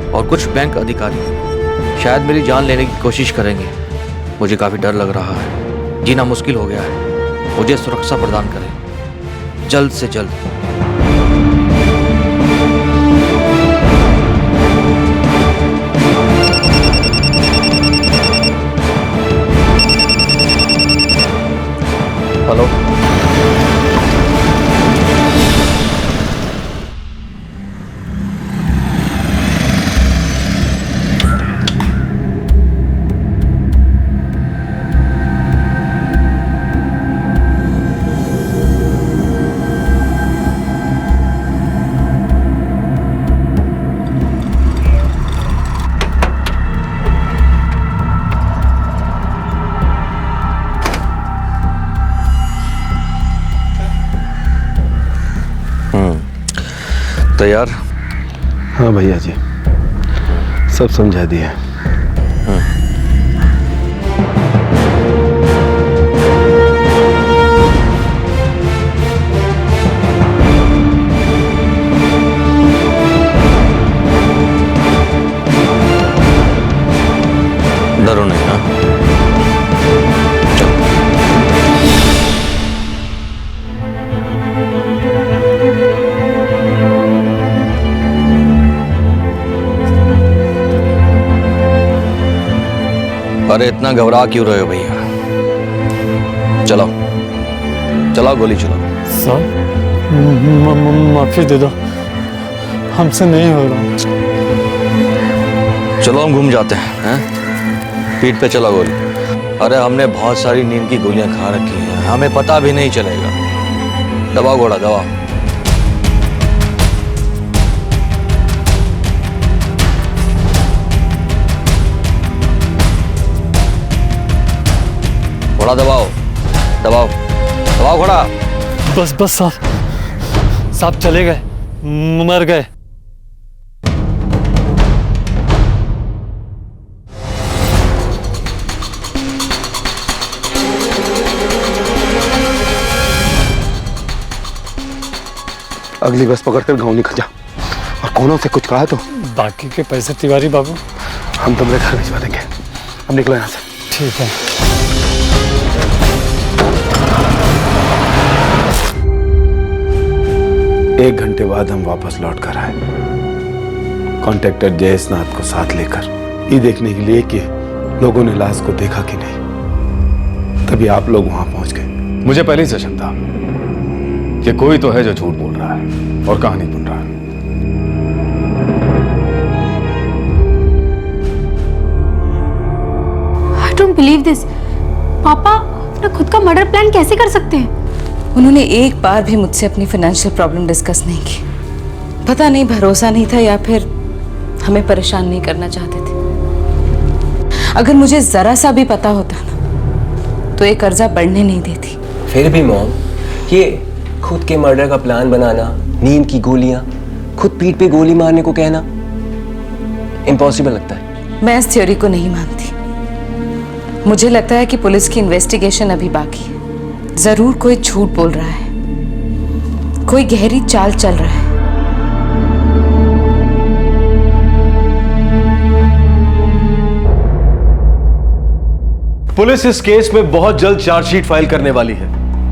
और कुछ बैंक अधिकारी शायद मेरी जान लेने की कोशिश करेंगे। मुझे काफ़ी डर लग रहा है, जीना मुश्किल हो गया है। मुझे सुरक्षा प्रदान करें जल्द से जल्द। हेलो, तैयार? हाँ भैया जी, सब समझा दिया। अरे इतना घबरा क्यों रहे हो भैया? चलाओ चलाओ, गोली चलाओ। सर माफी दे दो, हमसे नहीं हो रहा। चलो हम घूम जाते हैं, पीठ पे चला गोली। अरे हमने बहुत सारी नींद की गोलियां खा रखी हैं, हमें पता भी नहीं चलेगा। दबाओ घोड़ा दबाओ। घोड़ा दबाओ दबाओ दबाओ घोड़ा। बस बस साहब चले गए, मर गए। अगली बस पकड़कर गांव निकल जा, और कोनों से कुछ कहा तो बाकी के पैसे तिवारी बाबू हम तुम्हारे घर भिजवा देंगे। अब निकलो यहाँ से। ठीक है। एक घंटे बाद हम वापस लौट कर आए, कॉन्ट्रैक्टर जयेशनाथ को साथ लेकर, ये देखने के लिए कि लोगों ने लाश को देखा कि नहीं। तभी आप लोग वहां पहुंच गए। मुझे पहले ही से शक था कि कोई तो है जो झूठ बोल रहा है और कहानी बुन रहा है। I don't believe this. पापा अपना खुद का मर्डर प्लान कैसे कर सकते हैं? उन्होंने एक बार भी मुझसे अपनी फाइनेंशियल प्रॉब्लम डिस्कस नहीं की। पता नहीं भरोसा नहीं था या फिर हमें परेशान नहीं करना चाहते थे। अगर मुझे जरा सा भी पता होता ना तो ये कर्जा बढ़ने नहीं देती। फिर भी मॉम, ये खुद के मर्डर का प्लान बनाना, नींद की गोलियां, खुद पीठ पे गोली मारने को कहना इम्पॉसिबल लगता है। मैं इस थ्योरी को नहीं मानती। मुझे लगता है कि पुलिस की इन्वेस्टिगेशन अभी बाकी है। जरूर कोई झूठ बोल रहा है, कोई गहरी चाल चल रहा है। पुलिस इस केस में बहुत जल्द चार्जशीट फाइल करने वाली है।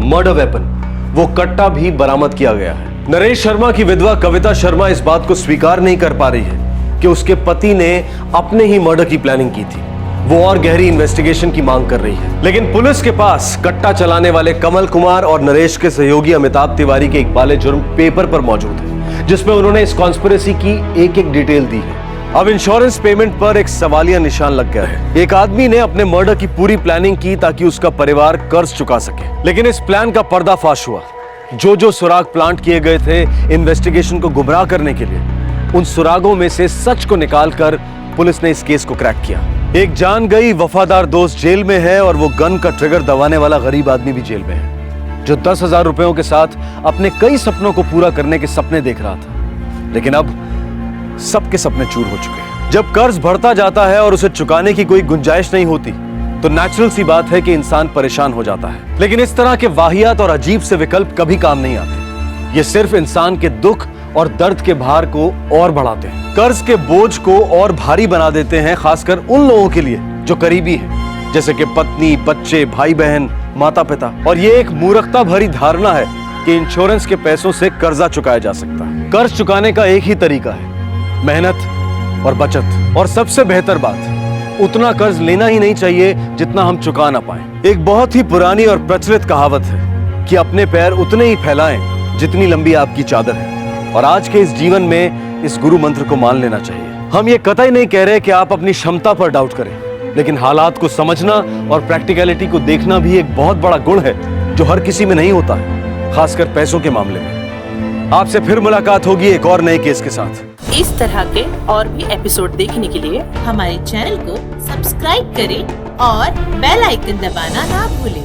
मर्डर वेपन, वो कट्टा भी बरामद किया गया है। नरेश शर्मा की विधवा कविता शर्मा इस बात को स्वीकार नहीं कर पा रही है कि उसके पति ने अपने ही मर्डर की प्लानिंग की थी। वो और गहरी इन्वेस्टिगेशन की मांग कर रही है। लेकिन पुलिस के पास कट्टा चलाने वाले कमल कुमार और नरेश के सहयोगी अमिताभ तिवारी के इकबाले जुर्म पेपर पर मौजूद है, जिसमें उन्होंने इस कॉन्स्पिरेसी की एक एक डिटेल दी है। अब इंश्योरेंस पेमेंट पर एक सवालिया निशान लग गया है। एक आदमी ने अपने मर्डर की पूरी प्लानिंग की ताकि उसका परिवार कर्ज चुका सके, लेकिन इस प्लान का पर्दाफाश हुआ। जो सुराग प्लांट किए गए थे इन्वेस्टिगेशन को गुमराह करने के लिए, उन सुरागों में से सच को निकालकर पुलिस ने इस केस को क्रैक किया। एक जान गई वफादार दोस्त जेल में है और वो गन का ट्रिगर दबाने वाला गरीब आदमी भी जेल में है, जो 10,000 रुपयों के साथ अपने कई सपनों को पूरा करने के सपने देख रहा था। लेकिन अब सबके सपने चूर हो चुके हैं। जब कर्ज बढ़ता जाता है और उसे चुकाने की कोई गुंजाइश नहीं होती तो नेचुरल सी बात है कि इंसान परेशान हो जाता है। लेकिन इस तरह के वाहियात और अजीब से विकल्प कभी काम नहीं आते। ये सिर्फ इंसान के दुख और दर्द के भार को और बढ़ाते हैं, कर्ज के बोझ को और भारी बना देते हैं, खासकर उन लोगों के लिए जो करीबी हैं, जैसे कि पत्नी, बच्चे, भाई बहन, माता पिता। और ये एक मूर्खता भरी धारणा है कि इंश्योरेंस के पैसों से कर्जा चुकाया जा सकता है। कर्ज चुकाने का एक ही तरीका है, मेहनत और बचत। और सबसे बेहतर बात, उतना कर्ज लेना ही नहीं चाहिए जितना हम चुका ना पाए। एक बहुत ही पुरानी और प्रचलित कहावत है कि अपने पैर उतने ही फैलाएं जितनी लंबी आपकी चादर है। और आज के इस जीवन में इस गुरु मंत्र को मान लेना चाहिए। हम ये कतई नहीं कह रहे कि आप अपनी क्षमता पर डाउट करें, लेकिन हालात को समझना और प्रैक्टिकलिटी को देखना भी एक बहुत बड़ा गुण है जो हर किसी में नहीं होता है, खासकर पैसों के मामले में। आपसे फिर मुलाकात होगी एक और नए केस के साथ। इस तरह के और भी एपिसोड देखने के लिए हमारे चैनल को सब्सक्राइब करें और बेल आइकन दबाना ना भूलें।